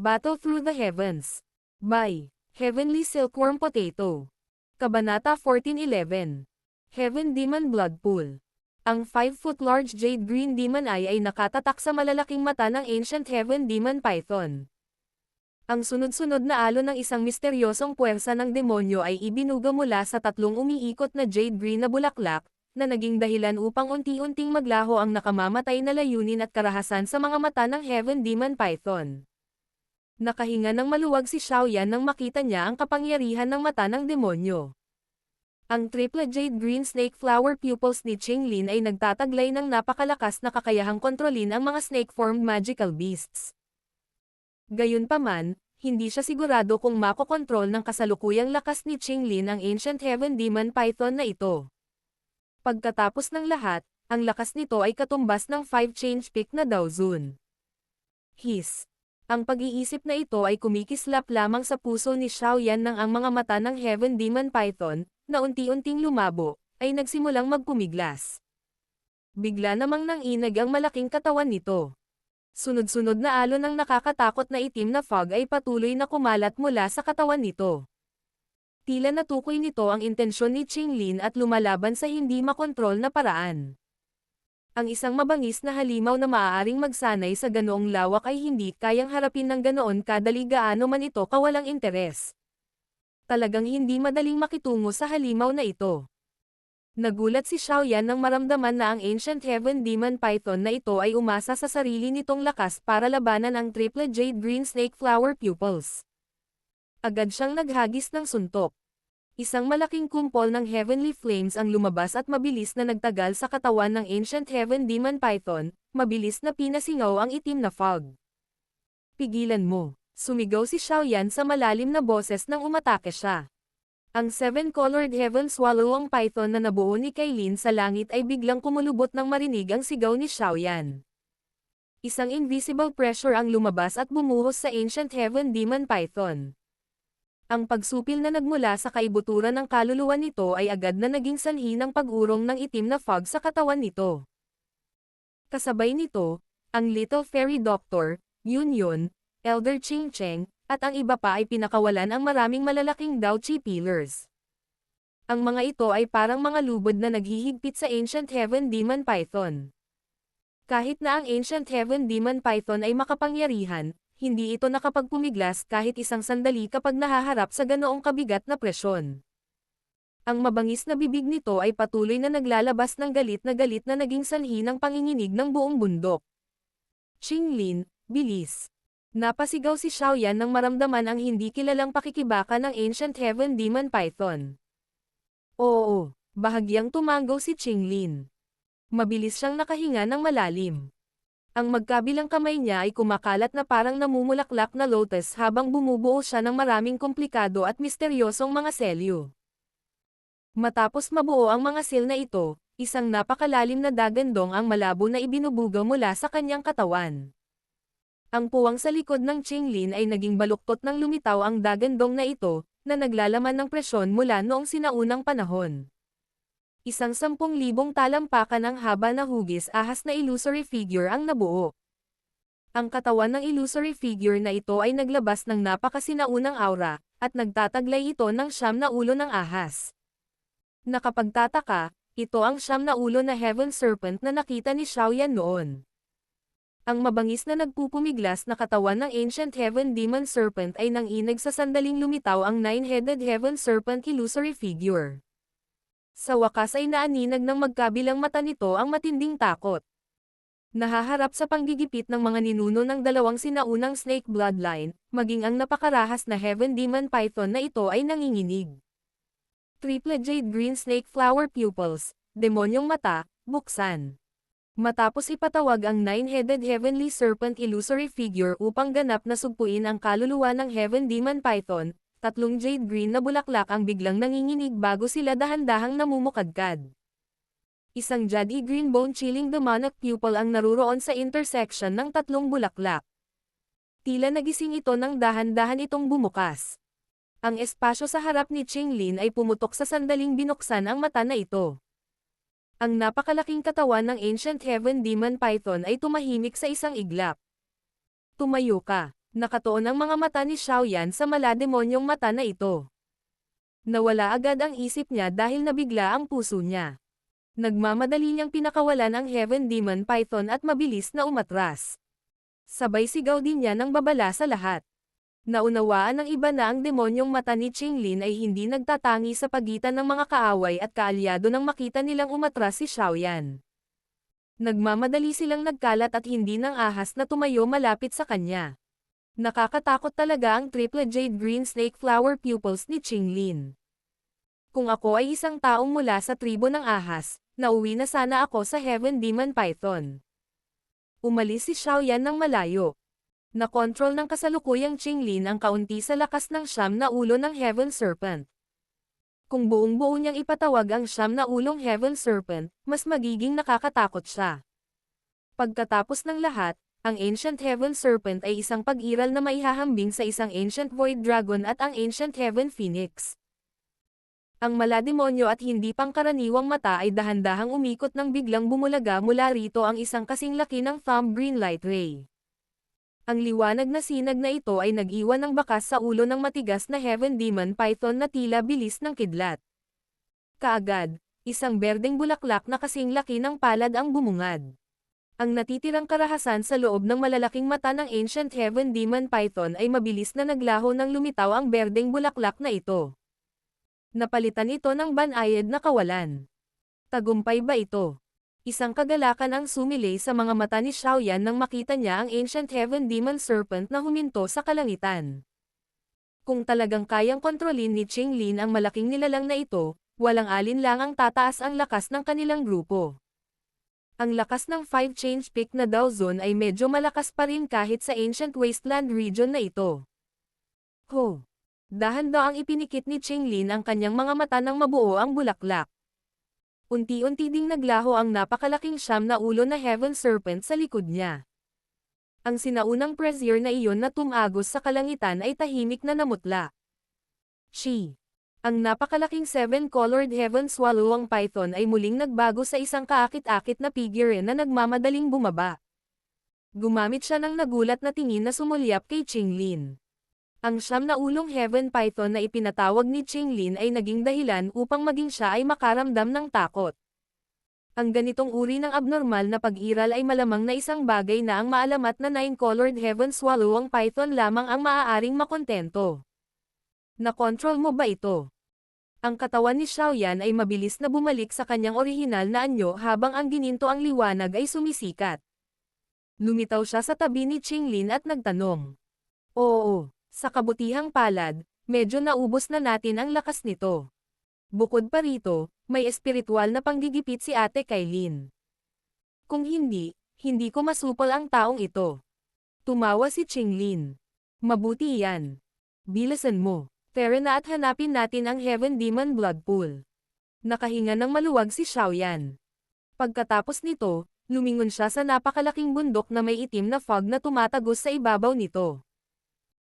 Battle Through the Heavens. By Heavenly Silkworm Potato. Kabanata 14:11. Heaven Demon Blood Pool. Ang 5-foot large jade green demon eye ay nakatatak sa malalaking mata ng ancient heaven demon python. Ang sunod-sunod na alon ng isang misteryosong puwersa ng demonyo ay ibinuga mula sa tatlong umiikot na jade green na bulaklak, na naging dahilan upang unti-unting maglaho ang nakamamatay na layunin at karahasan sa mga mata ng heaven demon python. Nakahinga ng maluwag si Xiaoyan nang makita niya ang kapangyarihan ng mata ng demonyo. Ang triple jade green snake flower pupils ni Qinglin ay nagtataglay ng napakalakas na kakayahang kontrolin ang mga snake-formed magical beasts. Gayunpaman, hindi siya sigurado kung makokontrol ng kasalukuyang lakas ni Qinglin ang ancient heaven demon python na ito. Pagkatapos ng lahat, ang lakas nito ay katumbas ng 5 change peak na Daozun. His. Ang pag-iisip na ito ay kumikislap lamang sa puso ni Xiaoyan nang ang mga mata ng heaven demon python, na unti-unting lumabo, ay nagsimulang magpumiglas. Bigla namang nanginag ang malaking katawan nito. Sunod-sunod na alon ng nakakatakot na itim na fog ay patuloy na kumalat mula sa katawan nito. Tila natukoy nito ang intensyon ni Qinglin at lumalaban sa hindi makontrol na paraan. Ang isang mabangis na halimaw na maaaring magsanay sa ganoong lawak ay hindi kayang harapin ng ganoon kadali gaano man ito kawalang interes. Talagang hindi madaling makitungo sa halimaw na ito. Nagulat si Xiaoyan nang maramdaman na ang ancient heaven demon python na ito ay umasa sa sarili nitong lakas para labanan ang triple jade green snake flower pupils. Agad siyang naghagis ng suntok. Isang malaking kumpol ng heavenly flames ang lumabas at mabilis na nagtagal sa katawan ng ancient heaven demon python, mabilis na pinasingaw ang itim na fog. Pigilan mo, sumigaw si Xiaoyan sa malalim na boses nang umatake siya. Ang 7-colored heaven swallowing python na nabuo ni Kailin sa langit ay biglang kumulubot nang marinig ang sigaw ni Xiaoyan. Isang invisible pressure ang lumabas at bumuhos sa ancient heaven demon python. Ang pagsupil na nagmula sa kaibuturan ng kaluluwa nito ay agad na naging sanhi ng pag-urong ng itim na fog sa katawan nito. Kasabay nito, ang Little Fairy Doctor, Yun Yun, Elder Ching Cheng, at ang iba pa ay pinakawalan ang maraming malalaking Daochi pillars. Ang mga ito ay parang mga lubod na naghihigpit sa ancient heaven demon python. Kahit na ang ancient heaven demon python ay makapangyarihan, hindi ito nakapagpumiglas kahit isang sandali kapag nahaharap sa ganoong kabigat na presyon. Ang mabangis na bibig nito ay patuloy na naglalabas ng galit na naging sanhi ng panginginig ng buong bundok. Qinglin, bilis! Napasigaw si Xiaoyan nang maramdaman ang hindi kilalang pakikibaka ng ancient heaven demon python. Oo, bahagyang tumanggaw si Qinglin. Mabilis siyang nakahinga ng malalim. Ang magkabilang kamay niya ay kumakalat na parang namumulaklak na lotus habang bumubuo siya ng maraming komplikado at misteryosong mga selyo. Matapos mabuo ang mga sil na ito, isang napakalalim na dagandong ang malabo na ibinubuga mula sa kanyang katawan. Ang puwang sa likod ng Qinglin ay naging baluktot ng lumitaw ang dagandong na ito, na naglalaman ng presyon mula noong sinaunang panahon. Isang 10,000 talampakan ang haba na hugis ahas na illusory figure ang nabuo. Ang katawan ng illusory figure na ito ay naglabas ng napakasinaunang aura, at nagtataglay ito ng 9 na ulo ng ahas. Nakapagtataka, ito ang 9 na ulo na heaven serpent na nakita ni Xiaoyan noon. Ang mabangis na nagpupumiglas na katawan ng ancient heaven demon serpent ay nanginag sa sandaling lumitaw ang 9-headed heaven serpent illusory figure. Sa wakas ay naaninag ng magkabilang mata nito ang matinding takot. Nahaharap sa panggigipit ng mga ninuno ng dalawang sinaunang snake bloodline, maging ang napakarahas na heaven demon python na ito ay nanginginig. Triple jade green snake flower pupils, demonyong mata, buksan. Matapos ipatawag ang 9-headed heavenly serpent illusory figure upang ganap na sugpuin ang kaluluwa ng heaven demon python, 3 jade green na bulaklak ang biglang nanginginig bago sila dahan-dahang namumukadkad. Isang jade green bone-chilling demonic pupil ang naruroon sa intersection ng 3 bulaklak. Tila nagising ito nang dahan-dahan itong bumukas. Ang espasyo sa harap ni Qinglin ay pumutok sa sandaling binuksan ang mata na ito. Ang napakalaking katawan ng ancient heaven demon python ay tumahimik sa isang iglap. Tumayo ka. Nakatuon ang mga mata ni Xiaoyan sa malademonyong mata na ito. Nawala agad ang isip niya dahil nabigla ang puso niya. Nagmamadali niyang pinakawalan ang Heaven Demon Python at mabilis na umatras. Sabay sigaw din niya ng babala sa lahat. Naunawaan ng iba na ang demonyong mata ni Qinglin ay hindi nagtatangi sa pagitan ng mga kaaway at kaalyado nang makita nilang umatras si Xiaoyan. Nagmamadali silang nagkalat at hindi ng ahas na tumayo malapit sa kanya. Nakakatakot talaga ang triple jade green snake flower pupils ni Qinglin. Kung ako ay isang taong mula sa tribo ng ahas, nauwi na sana ako sa Heaven Demon Python. Umalis si Xiaoyan ng malayo. Nakontrol ng kasalukuyang Qinglin ang kaunti sa lakas ng siyam na ulo ng Heaven Serpent. Kung buong-buo niyang ipatawag ang siyam na ulong Heaven Serpent, mas magiging nakakatakot siya. Pagkatapos ng lahat, ang Ancient Heaven Serpent ay isang pag-iral na maihahambing sa isang Ancient Void Dragon at ang Ancient Heaven Phoenix. Ang malademonyo at hindi pangkaraniwang mata ay dahan-dahang umikot nang biglang bumulaga mula rito ang isang kasing laki ng thumb green light ray. Ang liwanag na sinag na ito ay nag-iwan ng bakas sa ulo ng matigas na Heaven Demon Python na tila bilis ng kidlat. Kaagad, isang berdeng bulaklak na kasing laki ng palad ang bumungad. Ang natitirang karahasan sa loob ng malalaking mata ng Ancient Heaven Demon Python ay mabilis na naglaho nang lumitaw ang berdeng bulaklak na ito. Napalitan ito ng banayad na kawalan. Tagumpay ba ito? Isang kagalakan ang sumilay sa mga mata ni Xiaoyan nang makita niya ang Ancient Heaven Demon Serpent na huminto sa kalangitan. Kung talagang kayang kontrolin ni Qinglin ang malaking nilalang na ito, walang alinlang ang tataas ang lakas ng kanilang grupo. Ang lakas ng 5 change peak na Dao Zone ay medyo malakas pa rin kahit sa Ancient Wasteland region na ito. Ho! Dahan-daang ipinikit ni Qinglin ang kanyang mga mata nang mabuo ang bulaklak. Unti-unti ding naglaho ang napakalaking siyam na ulo na Heaven Serpent sa likod niya. Ang sinaunang brazier na iyon na tumagos sa kalangitan ay tahimik na namutla. Ang napakalaking 7-colored Heaven Swallowing Python ay muling nagbago sa isang kaakit-akit na figure na nagmamadaling bumaba. Gumamit siya ng nagulat na tingin na sumulyap kay Qinglin. Ang siyam na ulong Heaven Python na ipinatawag ni Qinglin ay naging dahilan upang maging siya ay makaramdam ng takot. Ang ganitong uri ng abnormal na pag-iral ay malamang na isang bagay na ang maalamat na 9-colored Heaven Swallowing Python lamang ang maaaring makontento. Nakontrol mo ba ito? Ang katawan ni Xiaoyan ay mabilis na bumalik sa kanyang orihinal na anyo habang ang gininto ang liwanag ay sumisikat. Lumitaw siya sa tabi ni Qinglin at nagtanong. Oo, sa kabutihang palad, medyo naubos na natin ang lakas nito. Bukod pa rito, may espiritual na panggigipit si Ate Kailin. Kung hindi, hindi ko masupol ang taong ito. Tumawa si Qinglin. Mabuti yan. Bilisan mo. Tara na at hanapin natin ang Heaven Demon Blood Pool. Nakahinga ng maluwag si Xiaoyan. Pagkatapos nito, lumingon siya sa napakalaking bundok na may itim na fog na tumatagos sa ibabaw nito.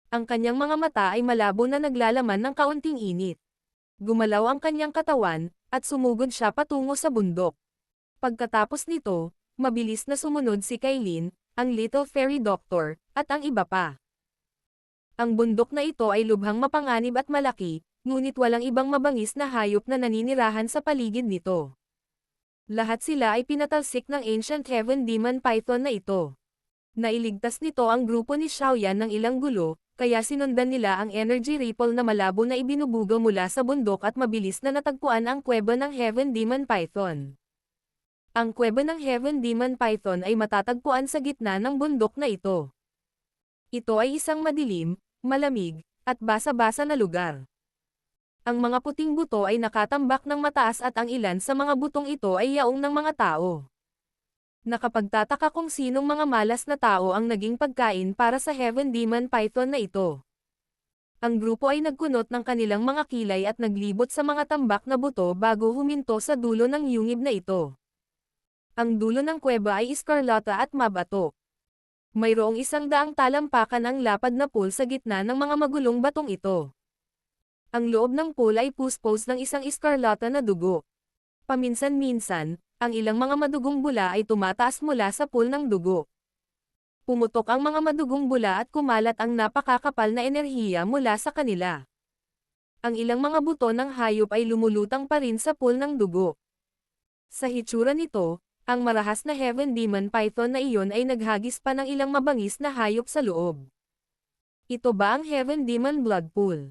Ang kanyang mga mata ay malabo na naglalaman ng kaunting init. Gumalaw ang kanyang katawan, at sumugod siya patungo sa bundok. Pagkatapos nito, mabilis na sumunod si Kailin, ang Little Fairy Doctor, at ang iba pa. Ang bundok na ito ay lubhang mapanganib at malaki, ngunit walang ibang mabangis na hayop na naninirahan sa paligid nito. Lahat sila ay pinatalsik ng Ancient Heaven Demon Python na ito. Nailigtas nito ang grupo ni Xiaoyan ng ilang gulo, kaya sinundan nila ang energy ripple na malabo na ibinubuga mula sa bundok at mabilis na natagpuan ang kuweba ng Heaven Demon Python. Ang kuweba ng Heaven Demon Python ay matatagpuan sa gitna ng bundok na ito. Ito ay isang madilim, malamig, at basa-basa na lugar. Ang mga puting buto ay nakatambak ng mataas at ang ilan sa mga butong ito ay yaong ng mga tao. Nakapagtataka kung sinong mga malas na tao ang naging pagkain para sa Heaven Demon Python na ito. Ang grupo ay nagkunot ng kanilang mga kilay at naglibot sa mga tambak na buto bago huminto sa dulo ng yungib na ito. Ang dulo ng kuweba ay iskarlata at mabato. Mayroong 100 talampakan ang lapad na pool sa gitna ng mga magulong batong ito. Ang loob ng pool ay puspos ng isang iskarlata na dugo. Paminsan-minsan, ang ilang mga madugong bula ay tumataas mula sa pool ng dugo. Pumutok ang mga madugong bula at kumalat ang napakakapal na enerhiya mula sa kanila. Ang ilang mga buto ng hayop ay lumulutang pa rin sa pool ng dugo. Sa hitsura nito, ang marahas na Heaven Demon Python na iyon ay naghagis pa ng ilang mabangis na hayop sa loob. Ito ba ang Heaven Demon Blood Pool?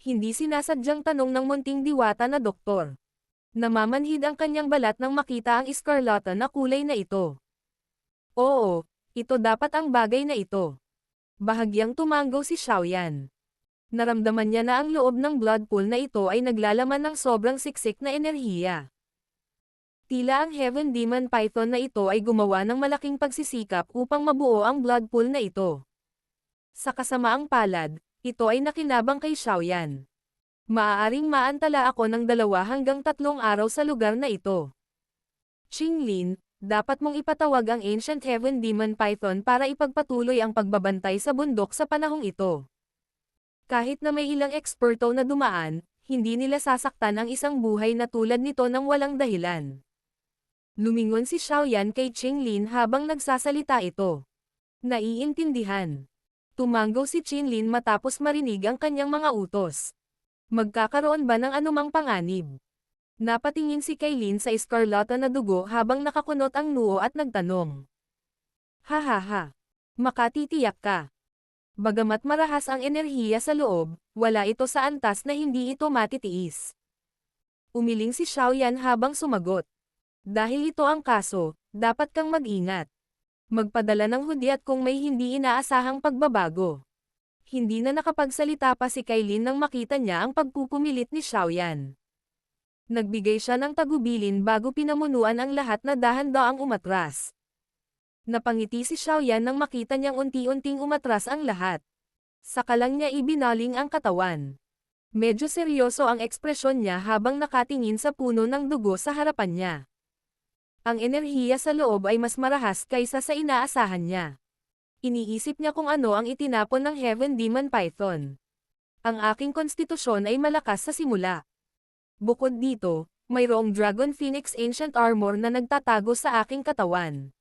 Hindi sinasadyang tanong ng munting diwata na doktor. Namamanhid ang kanyang balat nang makita ang eskarlata na kulay na ito. Oo, ito dapat ang bagay na ito. Bahagyang tumanggo si Xiaoyan. Naramdaman niya na ang loob ng blood pool na ito ay naglalaman ng sobrang siksik na enerhiya. Tila ang Heaven Demon Python na ito ay gumawa ng malaking pagsisikap upang mabuo ang blood pool na ito. Sa kasamaang palad, ito ay nakinabang kay Xiaoyan. Maaaring maantala ako ng 2 hanggang 3 araw sa lugar na ito. Qinglin, dapat mong ipatawag ang Ancient Heaven Demon Python para ipagpatuloy ang pagbabantay sa bundok sa panahong ito. Kahit na may ilang eksperto na dumaan, hindi nila sasaktan ang isang buhay na tulad nito ng walang dahilan. Lumingon si Xiaoyan kay Qinglin habang nagsasalita ito. Naiintindihan. Tumanggo si Qinglin matapos marinig ang kanyang mga utos. Magkakaroon ba ng anumang panganib? Napatingin si Kailin sa eskarlata na dugo habang nakakunot ang noo at nagtanong. Hahaha. Makatitiyak ka. Bagamat marahas ang enerhiya sa loob, wala ito sa antas na hindi ito matitiis. Umiling si Xiaoyan habang sumagot. Dahil ito ang kaso, dapat kang mag-ingat. Magpadala ng hudyat kung may hindi inaasahang pagbabago. Hindi na nakapagsalita pa si Kailin nang makita niya ang pagpupumilit ni Xiaoyan. Nagbigay siya ng tagubilin bago pinamunuan ang lahat na dahan-daang umatras. Napangiti si Xiaoyan nang makita niyang unti-unting umatras ang lahat. Saka lang niya ibinaling ang katawan. Medyo seryoso ang ekspresyon niya habang nakatingin sa puno ng dugo sa harapan niya. Ang enerhiya sa loob ay mas marahas kaysa sa inaasahan niya. Iniisip niya kung ano ang itinapon ng Heaven Demon Python. Ang aking konstitusyon ay malakas sa simula. Bukod dito, mayroong Dragon Phoenix Ancient Armor na nagtatago sa aking katawan.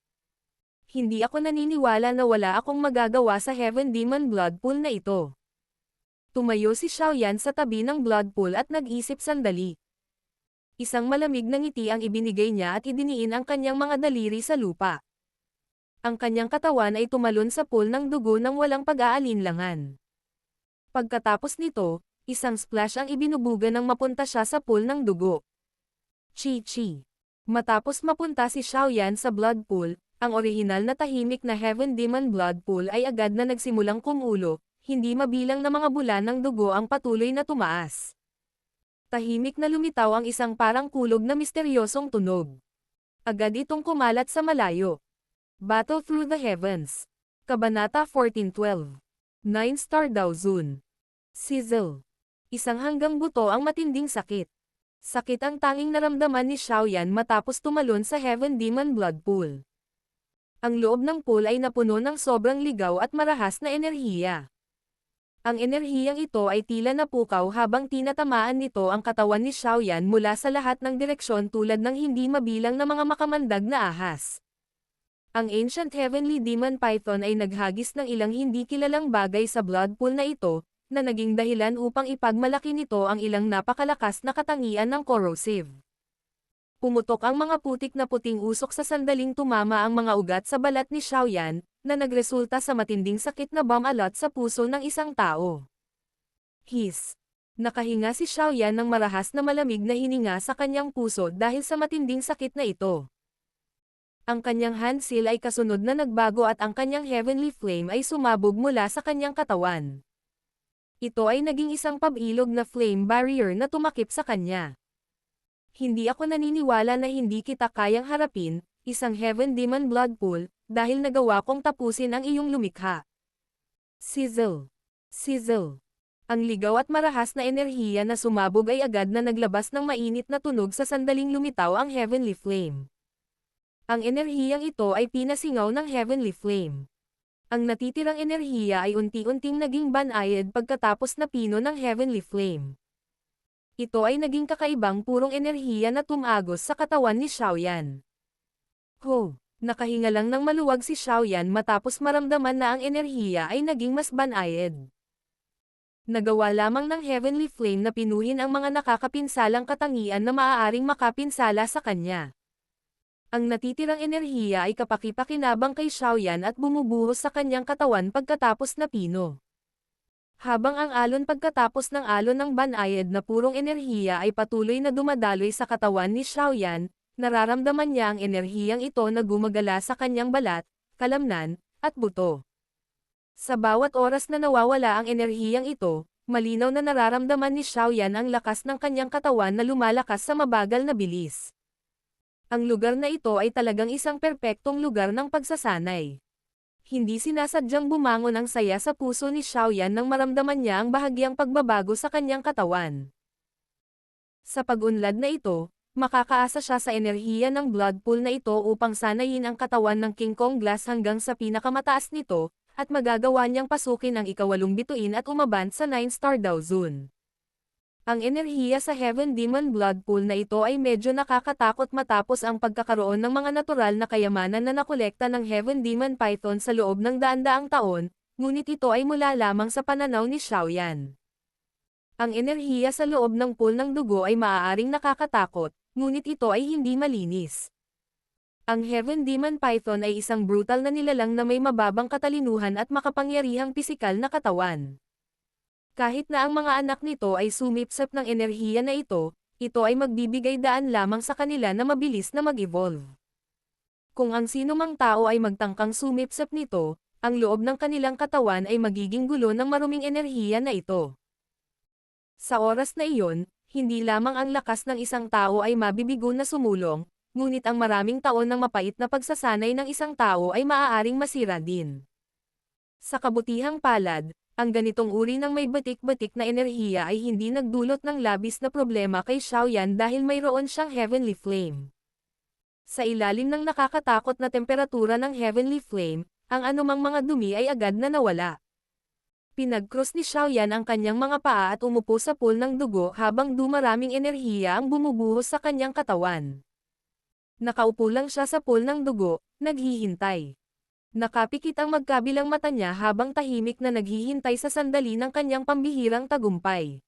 Hindi ako naniniwala na wala akong magagawa sa Heaven Demon Blood Pool na ito. Tumayo si Xiaoyan sa tabi ng blood pool at nag-isip sandali. Isang malamig na ngiti ang ibinigay niya at idiniin ang kanyang mga daliri sa lupa. Ang kanyang katawan ay tumalon sa pool ng dugo nang walang pag-aalinlangan. Pagkatapos nito, isang splash ang ibinubuga nang mapunta siya sa pool ng dugo. Chi-chi. Matapos mapunta si Xiaoyan sa blood pool, ang orihinal na tahimik na Heaven Demon Blood Pool ay agad na nagsimulang kumulo, hindi mabilang na mga bulan ng dugo ang patuloy na tumaas. Tahimik na lumitaw ang isang parang kulog na misteryosong tunog. Agad itong kumalat sa malayo. Battle Through the Heavens. Kabanata 14:12. 9-star Daozun. Sizzle. Isang hanggang buto ang matinding sakit. Sakit ang tanging naramdaman ni Xiaoyan matapos tumalon sa Heaven Demon Blood Pool. Ang loob ng pool ay napuno ng sobrang ligaw at marahas na enerhiya. Ang enerhiyang ito ay tila napukaw habang tinatamaan nito ang katawan ni Xiaoyan mula sa lahat ng direksyon tulad ng hindi mabilang na mga makamandag na ahas. Ang Ancient Heavenly Demon Python ay naghagis ng ilang hindi kilalang bagay sa blood pool na ito, na naging dahilan upang ipagmalaki nito ang ilang napakalakas na katangian ng corrosive. Pumutok ang mga putik na puting usok sa sandaling tumama ang mga ugat sa balat ni Xiaoyan, na nagresulta sa matinding sakit na bumalot sa puso ng isang tao. His. Nakahinga si Xiaoyan ng marahas na malamig na hininga sa kanyang puso dahil sa matinding sakit na ito. Ang kanyang hand seal ay kasunod na nagbago at ang kanyang heavenly flame ay sumabog mula sa kanyang katawan. Ito ay naging isang pabilog na flame barrier na tumakip sa kanya. Hindi ako naniniwala na hindi kita kayang harapin, isang Heaven Demon Blood Pool, dahil nagawa kong tapusin ang iyong lumikha. Sizzle. Sizzle. Ang ligaw at marahas na enerhiya na sumabog ay agad na naglabas ng mainit na tunog sa sandaling lumitaw ang Heavenly Flame. Ang enerhiyang ito ay pinasingaw ng Heavenly Flame. Ang natitirang enerhiya ay unti-unting naging banayad pagkatapos na pino ng Heavenly Flame. Ito ay naging kakaibang purong enerhiya na tumagos sa katawan ni Xiaoyan. Ho! Nakahinga lang ng maluwag si Xiaoyan matapos maramdaman na ang enerhiya ay naging mas banayad. Nagawa lamang ng Heavenly Flame na pinuhin ang mga nakakapinsalang katangian na maaaring makapinsala sa kanya. Ang natitirang enerhiya ay kapaki-pakinabang kay Xiaoyan at bumubuhos sa kanyang katawan pagkatapos na pino. Habang ang alon pagkatapos ng alon ng banayad na purong enerhiya ay patuloy na dumadaloy sa katawan ni Xiaoyan, nararamdaman niya ang enerhiyang ito na gumagala sa kanyang balat, kalamnan, at buto. Sa bawat oras na nawawala ang enerhiyang ito, malinaw na nararamdaman ni Xiaoyan ang lakas ng kanyang katawan na lumalakas sa mabagal na bilis. Ang lugar na ito ay talagang isang perpektong lugar ng pagsasanay. Hindi sinasadyang bumangon ang saya sa puso ni Xiaoyan nang maramdaman niya ang bahagyang pagbabago sa kanyang katawan. Sa pag-unlad na ito, makakaasa siya sa enerhiya ng blood pool na ito upang sanayin ang katawan ng King Kong Glass hanggang sa pinakamataas nito, at magagawa niyang pasukin ang ikawalong bituin at umabant sa 9-star Dao Zone. Ang enerhiya sa Heaven Demon Blood Pool na ito ay medyo nakakatakot matapos ang pagkakaroon ng mga natural na kayamanan na nakolekta ng Heaven Demon Python sa loob ng daan-daang taon, ngunit ito ay mula lamang sa pananaw ni Xiaoyan. Ang enerhiya sa loob ng pool ng dugo ay maaaring nakakatakot, ngunit ito ay hindi malinis. Ang Heaven Demon Python ay isang brutal na nilalang na may mababang katalinuhan at makapangyarihang pisikal na katawan. Kahit na ang mga anak nito ay sumipsip ng enerhiya na ito ay magbibigay daan lamang sa kanila na mabilis na mag-evolve. Kung ang sinumang tao ay magtangkang sumipsip nito, ang loob ng kanilang katawan ay magiging gulo ng maruming enerhiya na ito. Sa oras na iyon, hindi lamang ang lakas ng isang tao ay mabibigo na sumulong, ngunit ang maraming taon ng mapait na pagsasanay ng isang tao ay maaaring masira din. Sa kabutihang palad, ang ganitong uri ng may batik-batik na enerhiya ay hindi nagdulot ng labis na problema kay Xiaoyan dahil mayroon siyang Heavenly Flame. Sa ilalim ng nakakatakot na temperatura ng Heavenly Flame, ang anumang mga dumi ay agad na nawala. Pinag-cross ni Xiaoyan ang kanyang mga paa at umupo sa pool ng dugo habang dumaraming enerhiya ang bumubuhos sa kanyang katawan. Nakaupo lang siya sa pool ng dugo, naghihintay. Nakapikit ang magkabilang mata niya habang tahimik na naghihintay sa sandali ng kanyang pambihirang tagumpay.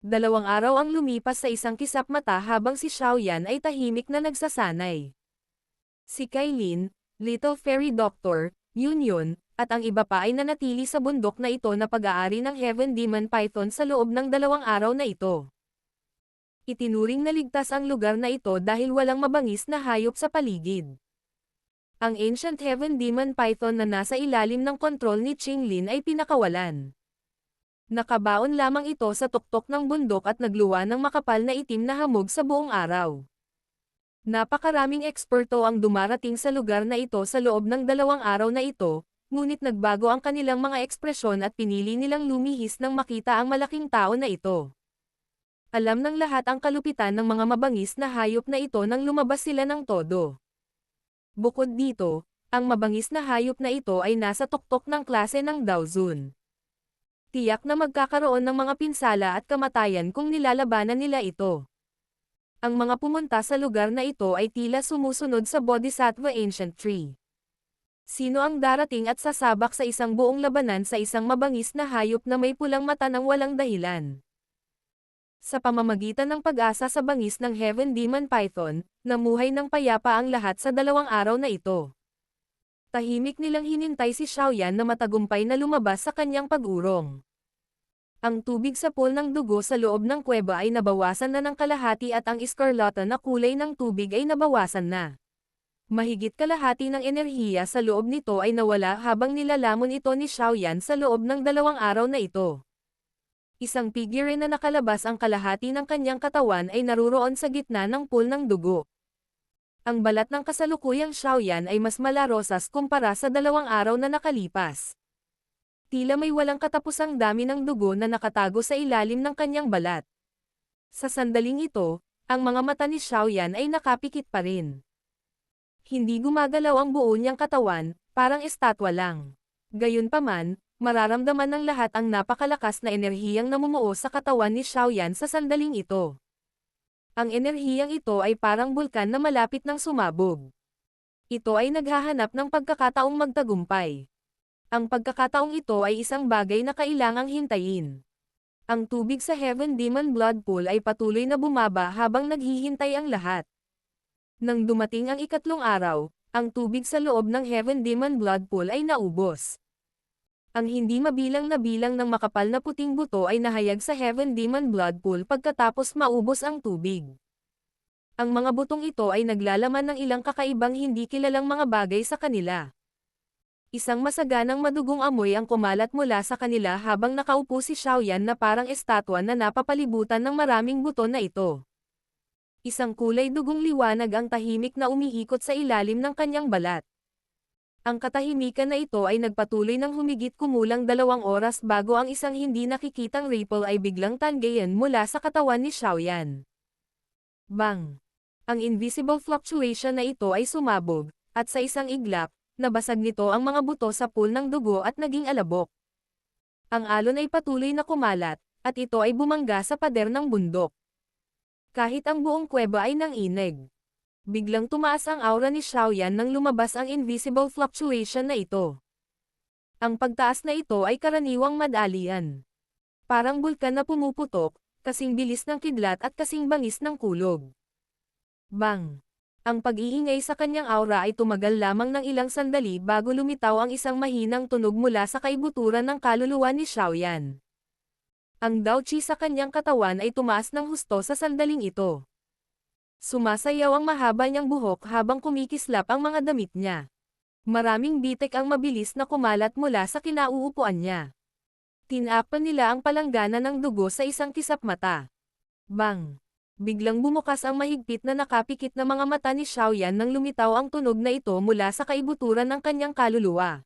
2 araw ang lumipas sa isang kisap mata habang si Xiaoyan ay tahimik na nagsasanay. Si Kailin, Little Fairy Doctor, Yun, at ang iba pa ay nanatili sa bundok na ito na pag-aari ng Heaven Demon Python sa loob ng 2 araw na ito. Itinuring na ligtas ang lugar na ito dahil walang mabangis na hayop sa paligid. Ang Ancient Heaven Demon Python na nasa ilalim ng kontrol ni Qinglin ay pinakawalan. Nakabaon lamang ito sa tuktok ng bundok at nagluwa ng makapal na itim na hamog sa buong araw. Napakaraming eksperto ang dumarating sa lugar na ito sa loob ng 2 araw na ito, ngunit nagbago ang kanilang mga ekspresyon at pinili nilang lumihis nang makita ang malaking tao na ito. Alam ng lahat ang kalupitan ng mga mabangis na hayop na ito nang lumabas sila ng todo. Bukod dito, ang mabangis na hayop na ito ay nasa tuktok ng klase ng Dao Zone. Tiyak na magkakaroon ng mga pinsala at kamatayan kung nilalabanan nila ito. Ang mga pumunta sa lugar na ito ay tila sumusunod sa Bodhisattva Ancient Tree. Sino ang darating at sasabak sa isang buong labanan sa isang mabangis na hayop na may pulang mata ng walang dahilan? Sa pamamagitan ng pag-asa sa bangis ng Heaven Demon Python, namuhay ng payapa ang lahat sa 2 araw na ito. Tahimik nilang hinintay si Xiaoyan na matagumpay na lumabas sa kanyang pag-urong. Ang tubig sa pool ng dugo sa loob ng kuweba ay nabawasan na ng kalahati at ang iskarlata na kulay ng tubig ay nabawasan na. Mahigit kalahati ng enerhiya sa loob nito ay nawala habang nilalamon ito ni Xiaoyan sa loob ng 2 araw na ito. Isang figure na nakalabas ang kalahati ng kanyang katawan ay naruroon sa gitna ng pool ng dugo. Ang balat ng kasalukuyang Xiaoyan ay mas malarosas kumpara sa 2 araw na nakalipas. Tila may walang katapusang dami ng dugo na nakatago sa ilalim ng kanyang balat. Sa sandaling ito, ang mga mata ni Xiaoyan ay nakapikit pa rin. Hindi gumagalaw ang buo niyang katawan, parang estatwa lang. Gayunpaman, mararamdaman ng lahat ang napakalakas na enerhiyang namumuo sa katawan ni Xiaoyan sa sandaling ito. Ang enerhiyang ito ay parang bulkan na malapit ng sumabog. Ito ay naghahanap ng pagkakataong magtagumpay. Ang pagkakataong ito ay isang bagay na kailangang hintayin. Ang tubig sa Heaven Demon Blood Pool ay patuloy na bumaba habang naghihintay ang lahat. Nang dumating ang ikatlong araw, ang tubig sa loob ng Heaven Demon Blood Pool ay naubos. Ang hindi mabilang na bilang ng makapal na puting buto ay nahayag sa Heaven Demon Blood Pool pagkatapos maubos ang tubig. Ang mga butong ito ay naglalaman ng ilang kakaibang hindi kilalang mga bagay sa kanila. Isang masaganang madugong amoy ang kumalat mula sa kanila habang nakaupo si Xiaoyan na parang estatwa na napapalibutan ng maraming buto na ito. Isang kulay dugong liwanag ang tahimik na umiikot sa ilalim ng kanyang balat. Ang katahimikan na ito ay nagpatuloy ng humigit kumulang 2 oras bago ang isang hindi nakikitang ripple ay biglang tanggayan mula sa katawan ni Xiaoyan. Bang! Ang invisible fluctuation na ito ay sumabog, at sa isang iglap, nabasag nito ang mga buto sa pool ng dugo at naging alabok. Ang alon ay patuloy na kumalat, at ito ay bumangga sa pader ng bundok. Kahit ang buong kuweba ay nanginig. Biglang tumaas ang aura ni Xiaoyan nang lumabas ang invisible fluctuation na ito. Ang pagtaas na ito ay karaniwang madalian. Parang bulkan na pumuputok, kasing bilis ng kidlat at kasing bangis ng kulog. Bang! Ang pag-iingay sa kanyang aura ay tumagal lamang ng ilang sandali bago lumitaw ang isang mahinang tunog mula sa kaibuturan ng kaluluwa ni Xiaoyan. Ang Dao Qi sa kanyang katawan ay tumaas ng husto sa sandaling ito. Sumasayaw ang mahaba niyang buhok habang kumikislap ang mga damit niya. Maraming bitik ang mabilis na kumalat mula sa kinauupuan niya. Tinakpan nila ang palanggana ng dugo sa isang kisap mata. Bang! Biglang bumukas ang mahigpit na nakapikit na mga mata ni Xiaoyan nang lumitaw ang tunog na ito mula sa kaibuturan ng kanyang kaluluwa.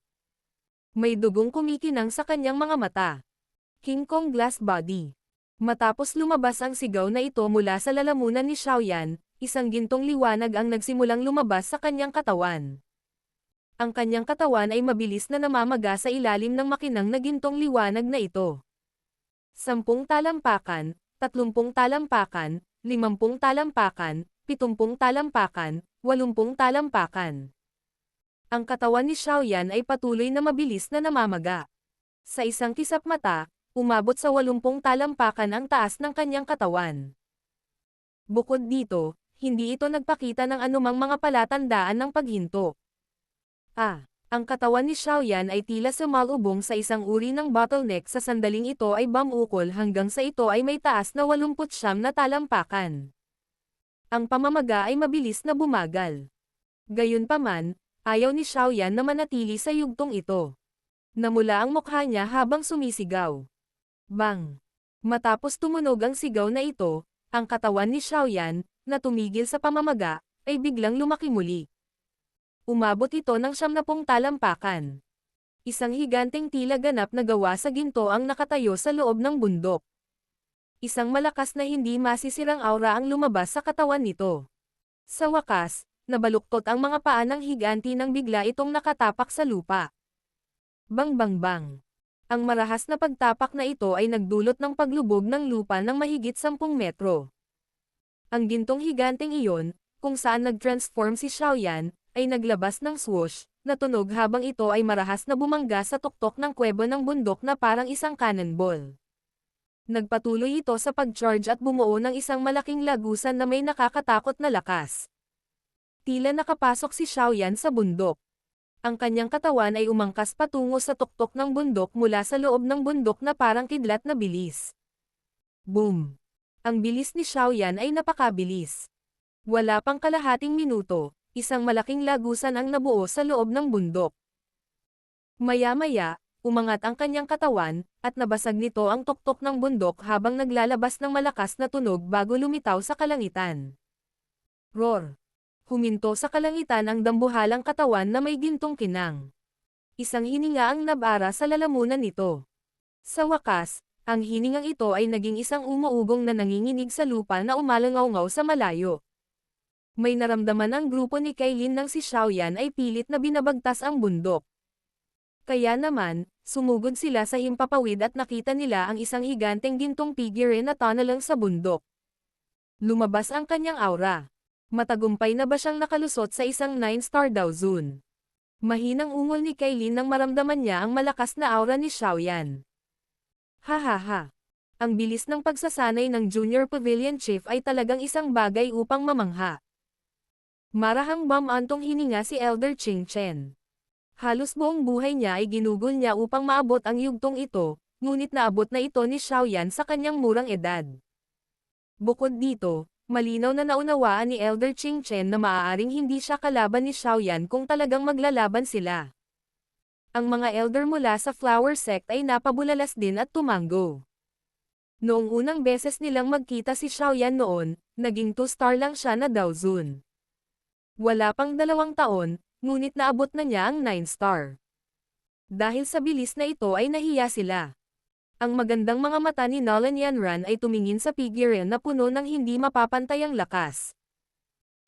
May dugong kumikinang sa kanyang mga mata. King Kong Glass Body. Matapos lumabas ang sigaw na ito mula sa lalamunan ni Xiaoyan, isang gintong liwanag ang nagsimulang lumabas sa kanyang katawan. Ang kanyang katawan ay mabilis na namamaga sa ilalim ng makinang na gintong liwanag na ito. 10 talampakan, 30 talampakan, 50 talampakan, 70 talampakan, 80 talampakan. Ang katawan ni Xiaoyan ay patuloy na mabilis na namamaga. Sa isang kisap mata, umabot sa 80 talampakan ang taas ng kanyang katawan. Bukod dito, hindi ito nagpakita ng anumang mga palatandaan ng paghinto. Ang katawan ni Xiaoyan ay tila sumalubong sa isang uri ng bottleneck sa sandaling ito ay bumukol hanggang sa ito ay may taas na 89 na talampakan. Ang pamamaga ay mabilis na bumagal. Gayunpaman, ayaw ni Xiaoyan na manatili sa yugtong ito. Namula ang mukha niya habang sumisigaw. Bang! Matapos tumunog ang sigaw na ito, ang katawan ni Xiaoyan, na tumigil sa pamamaga, ay biglang lumaki muli. Umabot ito ng 70 talampakan. Isang higanteng tila ganap na gawa sa ginto ang nakatayo sa loob ng bundok. Isang malakas na hindi masisirang aura ang lumabas sa katawan nito. Sa wakas, nabaluktot ang mga paa ng higanti nang bigla itong nakatapak sa lupa. Bang bang bang. Ang marahas na pagtapak na ito ay nagdulot ng paglubog ng lupa ng mahigit 10 metro. Ang gintong higanteng iyon, kung saan nag-transform si Xiaoyan, ay naglabas ng swoosh, na tunog habang ito ay marahas na bumangga sa tuktok ng kuweba ng bundok na parang isang cannonball. Nagpatuloy ito sa pag-charge at bumuo ng isang malaking lagusan na may nakakatakot na lakas. Tila nakapasok si Xiaoyan sa bundok. Ang kanyang katawan ay umangkas patungo sa tuktok ng bundok mula sa loob ng bundok na parang kidlat na bilis. Boom! Ang bilis ni Xiaoyan ay napakabilis. Wala pang kalahating minuto, isang malaking lagusan ang nabuo sa loob ng bundok. Maya-maya, umangat ang kanyang katawan, at nabasag nito ang tuktok ng bundok habang naglalabas ng malakas na tunog bago lumitaw sa kalangitan. Roar! Huminto sa kalangitan ang dambuhalang katawan na may gintong kinang. Isang hininga ang nabara sa lalamunan nito. Sa wakas, ang hiningang ito ay naging isang umuugong na nanginginig sa lupa na umalangaw-ngaw sa malayo. May naramdaman ang grupo ni Kailin nang si Xiaoyan ay pilit na binabagtas ang bundok. Kaya naman, sumugod sila sa himpapawid at nakita nila ang isang higanteng gintong figure na tunnel sa bundok. Lumabas ang kanyang aura. Matagumpay na ba siyang nakalusot sa isang 9-star daw zone? Mahinang ungol ni Kailin nang maramdaman niya ang malakas na aura ni Xiaoyan. Hahaha. Ang bilis ng pagsasanay ng Junior Pavilion Chief ay talagang isang bagay upang mamangha. Marahang bumantong hininga si Elder Ching Chen. Halos buong buhay niya ay ginugol niya upang maabot ang yugtong ito, ngunit naabot na ito ni Xiaoyan sa kanyang murang edad. Bukod dito, malinaw na naunawaan ni Elder Ching Chen na maaaring hindi siya kalaban ni Xiaoyan kung talagang maglalaban sila. Ang mga elder mula sa Flower Sect ay napabulalas din at tumanggo. Noong unang beses nilang magkita si Xiaoyan noon, naging 2-star lang siya na daw zone. Wala pang 2 taon, ngunit naabot na niya ang 9-star. Dahil sa bilis na ito ay nahiya sila. Ang magandang mga mata ni Nolan Yanran ay tumingin sa figure na puno ng hindi mapapantayang lakas.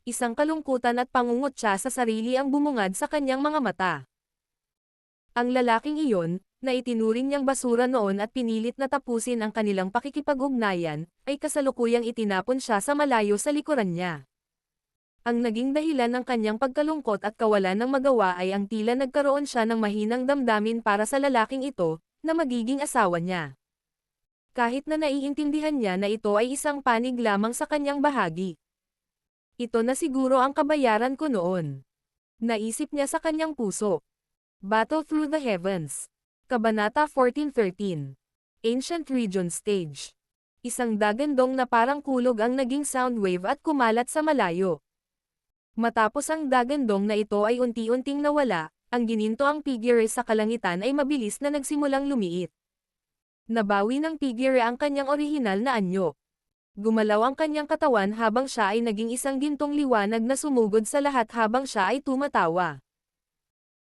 Isang kalungkutan at pangungot siya sa sarili ang bumungad sa kanyang mga mata. Ang lalaking iyon, na itinuring niyang basura noon at pinilit na tapusin ang kanilang pakikipag-ugnayan, ay kasalukuyang itinapon siya sa malayo sa likuran niya. Ang naging dahilan ng kanyang pagkalungkot at kawalan ng magawa ay ang tila nagkaroon siya ng mahinang damdamin para sa lalaking ito, na magiging asawa niya. Kahit na naiintindihan niya na ito ay isang panig lamang sa kanyang bahagi. Ito na siguro ang kabayaran ko noon. Naisip niya sa kanyang puso. Battle Through the Heavens. Kabanata 14-13. Ancient Region Stage. Isang dagandong na parang kulog ang naging sound wave at kumalat sa malayo. Matapos ang dagandong na ito ay unti-unting nawala, ang ginintoang figure sa kalangitan ay mabilis na nagsimulang lumiit. Nabawi ng figure ang kanyang orihinal na anyo. Gumalaw ang kanyang katawan habang siya ay naging isang gintong liwanag na sumugod sa lahat habang siya ay tumatawa.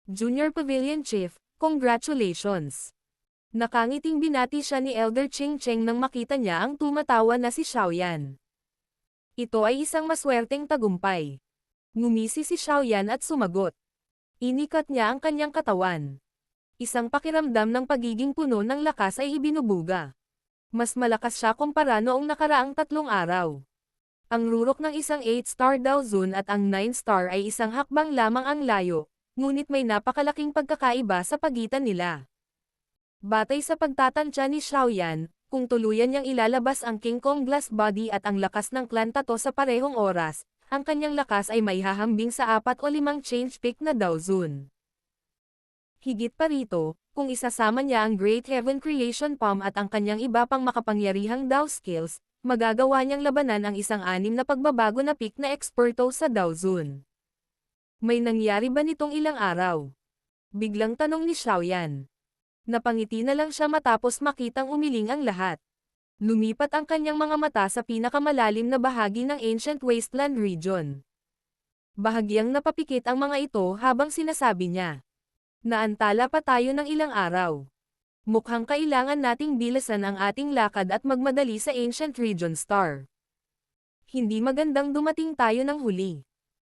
Junior Pavilion Chief, congratulations! Nakangiting binati siya ni Elder Ching Cheng nang makita niya ang tumatawa na si Xiaoyan. Ito ay isang maswerteng tagumpay. Ngumisi si Xiaoyan at sumagot. Inikat niya ang kanyang katawan. Isang pakiramdam ng pagiging puno ng lakas ay ibinubuga. Mas malakas siya kumpara noong nakaraang 3 araw. Ang rurok ng isang 8-star daw zone at ang 9-star ay isang hakbang lamang ang layo, ngunit may napakalaking pagkakaiba sa pagitan nila. Batay sa pagtatansya ni Xiaoyan, kung tuluyan niyang ilalabas ang King Kong Glass Body at ang lakas ng Clan Tato sa parehong oras, ang kanyang lakas ay maihahambing sa 4 o 5 change pick na daw zone. Higit pa rito, kung isasama niya ang Great Heaven Creation Palm at ang kanyang iba pang makapangyarihang Dao skills, magagawa niyang labanan ang isang 6 na pagbabago na pick na eksperto sa Dao zone. May nangyari ba nitong ilang araw? Biglang tanong ni Xiaoyan. Napangiti na lang siya matapos makitang umiling ang lahat. Lumipat ang kanyang mga mata sa pinakamalalim na bahagi ng Ancient Wasteland Region. Bahagyang napapikit ang mga ito habang sinasabi niya. Naantala pa tayo ng ilang araw. Mukhang kailangan nating bilasan ang ating lakad at magmadali sa Ancient Region Star. Hindi magandang dumating tayo ng huli.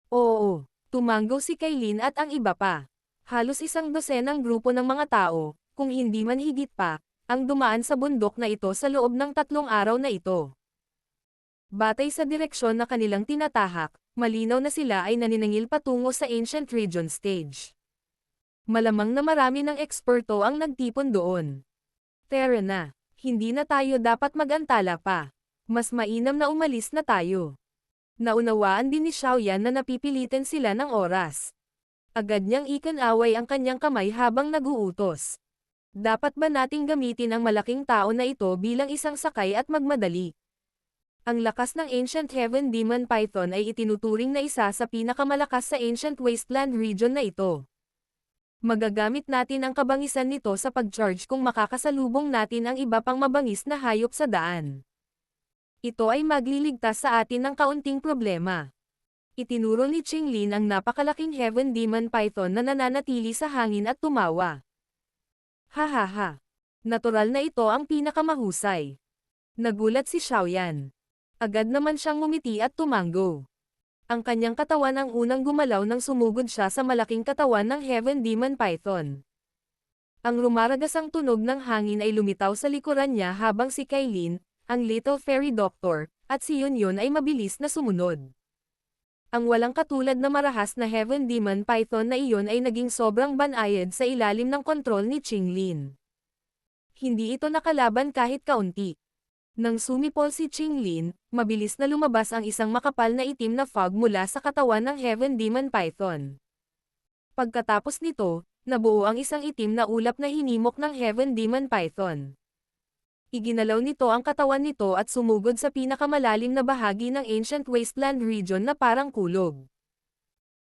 Oo, tumanggo si Kailin at ang iba pa. Halos 1 dosenang grupo ng mga tao, kung hindi man higit pa, ang dumaan sa bundok na ito sa loob ng 3 araw na ito. Batay sa direksyon na kanilang tinatahak, malinaw na sila ay naniningil patungo sa Ancient Region Stage. Malamang na marami ng eksperto ang nagtipon doon. Tara na, hindi na tayo dapat mag-antala pa. Mas mainam na umalis na tayo. Naunawaan din ni Xiaoyan na napipilitan sila ng oras. Agad niyang ikinaway ang kanyang kamay habang naguutos. Dapat ba nating gamitin ang malaking tao na ito bilang isang sakay at magmadali? Ang lakas ng Ancient Heaven Demon Python ay itinuturing na isa sa pinakamalakas sa Ancient Wasteland Region na ito. Magagamit natin ang kabangisan nito sa pag-charge kung makakasalubong natin ang iba pang mabangis na hayop sa daan. Ito ay magliligtas sa atin ng kaunting problema. Itinuro ni Qinglin ang napakalaking Heaven Demon Python na nananatili sa hangin at tumawa. Hahaha. Natural na ito ang pinakamahusay. Nagulat si Xiaoyan. Agad naman siyang ngumiti at tumanggo. Ang kanyang katawan ang unang gumalaw nang sumugod siya sa malaking katawan ng Heaven Demon Python. Ang rumaragasang tunog ng hangin ay lumitaw sa likuran niya habang si Kailin, ang Little Fairy Doctor, at si Yunyun ay mabilis na sumunod. Ang walang katulad na marahas na Heaven Demon Python na iyon ay naging sobrang banayad sa ilalim ng kontrol ni Qinglin. Hindi ito nakalaban kahit kaunti. Nang sumipol si Qinglin, mabilis na lumabas ang isang makapal na itim na fog mula sa katawan ng Heaven Demon Python. Pagkatapos nito, nabuo ang isang itim na ulap na hinimok ng Heaven Demon Python. Iginalaw nito ang katawan nito at sumugod sa pinakamalalim na bahagi ng Ancient Wasteland region na parang kulog.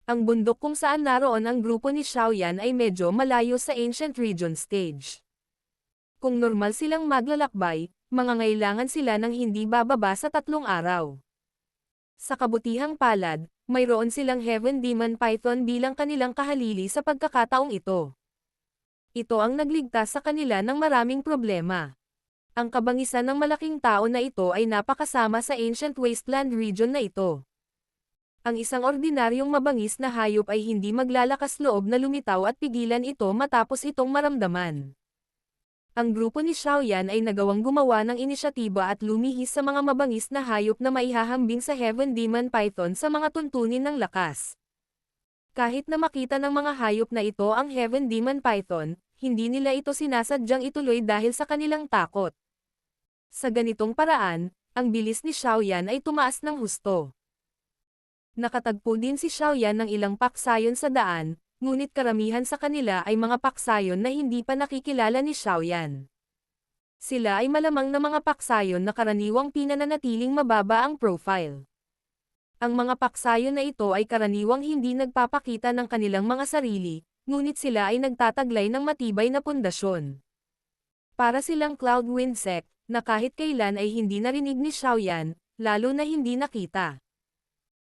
Ang bundok kung saan naroon ang grupo ni Xiaoyan ay medyo malayo sa Ancient Region stage. Kung normal silang maglalakbay, mangangailangan sila ng hindi bababa sa 3 araw. Sa kabutihang palad, mayroon silang Heaven Demon Python bilang kanilang kahalili sa pagkakataong ito. Ito ang nagligtas sa kanila ng maraming problema. Ang kabangisan ng malaking tao na ito ay napakasama sa Ancient Wasteland region na ito. Ang isang ordinaryong mabangis na hayop ay hindi maglalakas loob na lumitaw at pigilan ito matapos itong maramdaman. Ang grupo ni Xiaoyan ay nagawang gumawa ng inisyatiba at lumihis sa mga mabangis na hayop na maihahambing sa Heaven Demon Python sa mga tuntunin ng lakas. Kahit na makita ng mga hayop na ito ang Heaven Demon Python, hindi nila ito sinasadyang ituloy dahil sa kanilang takot. Sa ganitong paraan, ang bilis ni Xiaoyan ay tumaas ng husto. Nakatagpo din si Xiaoyan ng ilang paksayon sa daan, ngunit karamihan sa kanila ay mga paksayon na hindi pa nakikilala ni Xiaoyan. Sila ay malamang na mga paksayon na karaniwang pinananatiling mababa ang profile. Ang mga paksayon na ito ay karaniwang hindi nagpapakita ng kanilang mga sarili, ngunit sila ay nagtataglay ng matibay na pundasyon. Para silang Cloud Wind Sect, na kahit kailan ay hindi narinig ni Xiaoyan, lalo na hindi nakita.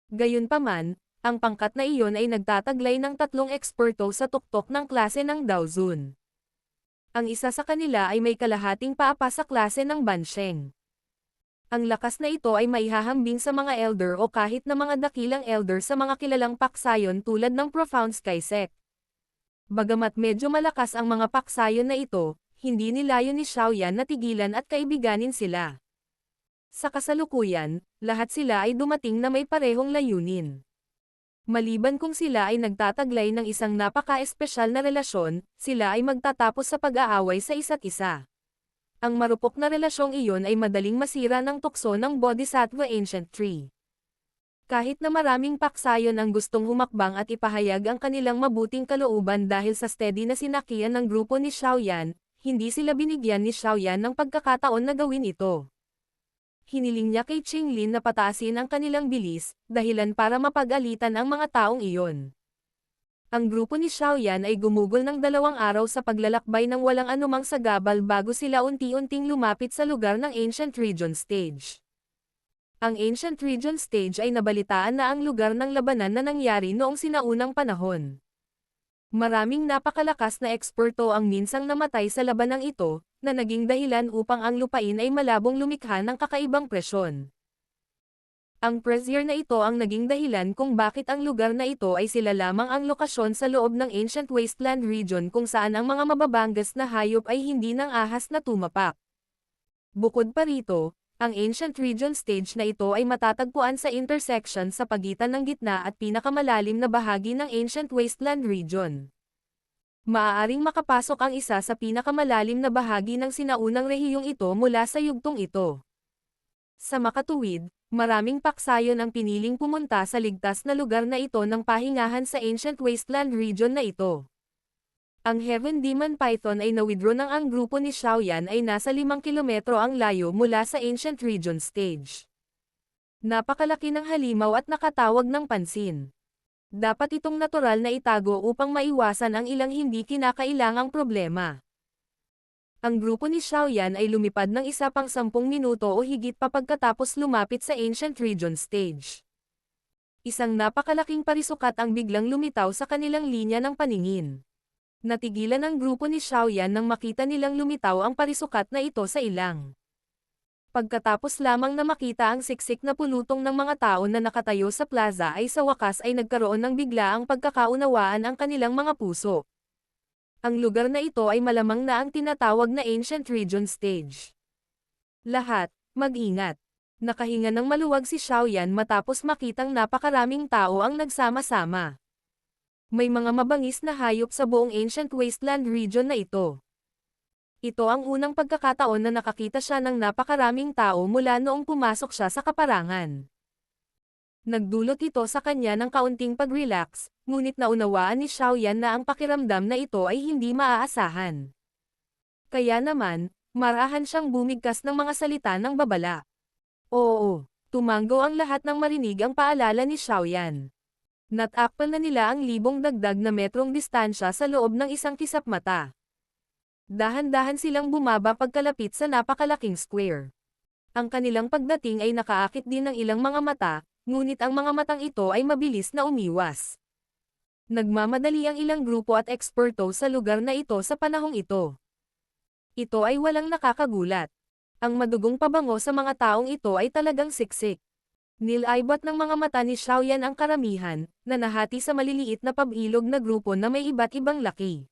Gayunpaman, ang pangkat na iyon ay nagtataglay ng 3 eksperto sa tuktok ng klase ng Daozun. Ang isa sa kanila ay may kalahating paapa sa klase ng Bansheng. Ang lakas na ito ay maihahambing sa mga elder o kahit na mga dakilang elder sa mga kilalang paksayon tulad ng Profound Sky Sect. Bagamat medyo malakas ang mga paksayon na ito, hindi nilayon ni Xiaoyan na tigilan at kaibiganin sila. Sa kasalukuyan, lahat sila ay dumating na may parehong layunin. Maliban kung sila ay nagtataglay ng isang napaka-espesyal na relasyon, sila ay magtatapos sa pag-aaway sa isa't isa. Ang marupok na relasyong iyon ay madaling masira ng tukso ng Bodhisattva Ancient Tree. Kahit na maraming paksayon ang gustong humakbang at ipahayag ang kanilang mabuting kalooban dahil sa steady na sinakian ng grupo ni Xiaoyan, hindi sila binigyan ni Xiaoyan ng pagkakataon na gawin ito. Hiniling niya kay Qinglin na pataasin ang kanilang bilis, dahilan para mapag-alitan ang mga taong iyon. Ang grupo ni Xiaoyan ay gumugol ng 2 araw sa paglalakbay ng walang anumang sagabal bago sila unti-unting lumapit sa lugar ng Ancient Region Stage. Ang Ancient Region Stage ay nabalitaan na ang lugar ng labanan na nangyari noong sinaunang panahon. Maraming napakalakas na eksperto ang minsang namatay sa labanang ito, na naging dahilan upang ang lupain ay malabong lumikha ng kakaibang presyon. Ang pressure na ito ang naging dahilan kung bakit ang lugar na ito ay sila lamang ang lokasyon sa loob ng Ancient Wasteland region kung saan ang mga mababangas na hayop ay hindi nang ahas na tumapak. Bukod pa rito, ang Ancient Region Stage na ito ay matatagpuan sa intersection sa pagitan ng gitna at pinakamalalim na bahagi ng Ancient Wasteland region. Maaaring makapasok ang isa sa pinakamalalim na bahagi ng sinaunang rehiyong ito mula sa yugtong ito. Sa makatuwid, maraming paksayon ang piniling pumunta sa ligtas na lugar na ito ng pahingahan sa Ancient Wasteland region na ito. Ang Heaven Demon Python ay na-withdraw ng ang grupo ni Xiaoyan ay nasa 5 kilometro ang layo mula sa Ancient Region Stage. Napakalaki ng halimaw at nakatawag ng pansin. Dapat itong natural na itago upang maiwasan ang ilang hindi kinakailangang problema. Ang grupo ni Xiaoyan ay lumipad ng isa pang 10 minuto o higit pa pagkatapos lumapit sa Ancient Region Stage. Isang napakalaking parisukat ang biglang lumitaw sa kanilang linya ng paningin. Natigilan ang grupo ni Xiaoyan nang makita nilang lumitaw ang parisukat na ito sa ilang. Pagkatapos lamang na makita ang siksik na pulutong ng mga tao na nakatayo sa plaza ay sa wakas ay nagkaroon ng biglaang pagkakaunawaan ang kanilang mga puso. Ang lugar na ito ay malamang na ang tinatawag na Ancient Region Stage. Lahat, mag-ingat. Nakahinga ng maluwag si Xiaoyan matapos makitang napakaraming tao ang nagsama-sama. May mga mabangis na hayop sa buong ancient wasteland region na ito. Ito ang unang pagkakataon na nakakita siya ng napakaraming tao mula noong pumasok siya sa kaparangan. Nagdulot ito sa kanya ng kaunting pag-relax, ngunit naunawaan ni Xiaoyan na ang pakiramdam na ito ay hindi maaasahan. Kaya naman, marahan siyang bumigkas ng mga salita ng babala. Oo, tumango ang lahat ng marinig ang paalala ni Xiaoyan. Natakpan na nila ang libong dagdag na metrong distansya sa loob ng isang kisap mata. Dahan-dahan silang bumaba pagkalapit sa napakalaking square. Ang kanilang pagdating ay nakaakit din ng ilang mga mata, ngunit ang mga matang ito ay mabilis na umiwas. Nagmamadali ang ilang grupo at eksperto sa lugar na ito sa panahong ito. Ito ay walang nakakagulat. Ang madugong pabango sa mga taong ito ay talagang siksik. Nilaybot ng mga mata ni Xiaoyan ang karamihan, na nahati sa maliliit na pabilog na grupo na may iba't ibang laki.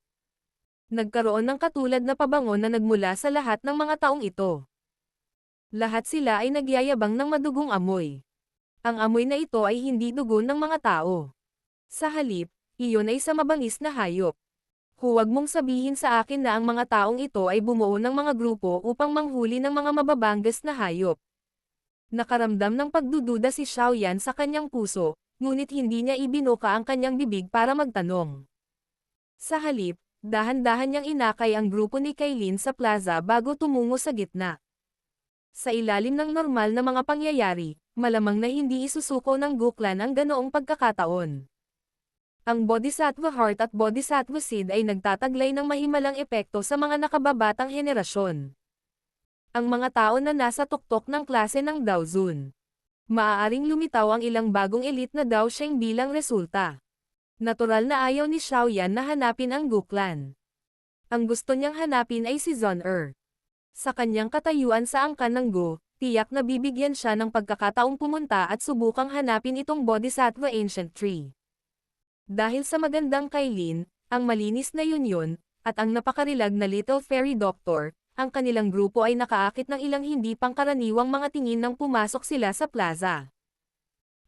Nagkaroon ng katulad na pabango na nagmula sa lahat ng mga taong ito. Lahat sila ay nagyayabang ng madugong amoy. Ang amoy na ito ay hindi dugo ng mga tao. Sa halip, iyon ay sa mabangis na hayop. Huwag mong sabihin sa akin na ang mga taong ito ay bumuo ng mga grupo upang manghuli ng mga mababangas na hayop. Nakaramdam ng pagdududa si Xiaoyan sa kanyang puso, ngunit hindi niya ibinuka ang kanyang bibig para magtanong. Sa halip, dahan-dahan niyang inakay ang grupo ni Kailin sa plaza bago tumungo sa gitna. Sa ilalim ng normal na mga pangyayari, malamang na hindi isusuko ng Guklan ang ganoong pagkakataon. Ang Bodhisattva Heart at Bodhisattva Seed ay nagtataglay ng mahimalang epekto sa mga nakababatang henerasyon. Ang mga tao na nasa tuktok ng klase ng Daozun. Maaaring lumitaw ang ilang bagong elite na Daosheng bilang resulta. Natural na ayaw ni Xiaoyan na hanapin ang Guklan. Ang gusto niyang hanapin ay si Zon-er. Sa kanyang katayuan sa angkan ng Go, tiyak na bibigyan siya ng pagkakataong pumunta at subukang hanapin itong Bodhisattva Ancient Tree. Dahil sa magandang Kailin, ang malinis na yunyon, at ang napakarilag na Little Fairy Doctor, ang kanilang grupo ay nakaakit ng ilang hindi pangkaraniwang mga tingin nang pumasok sila sa plaza.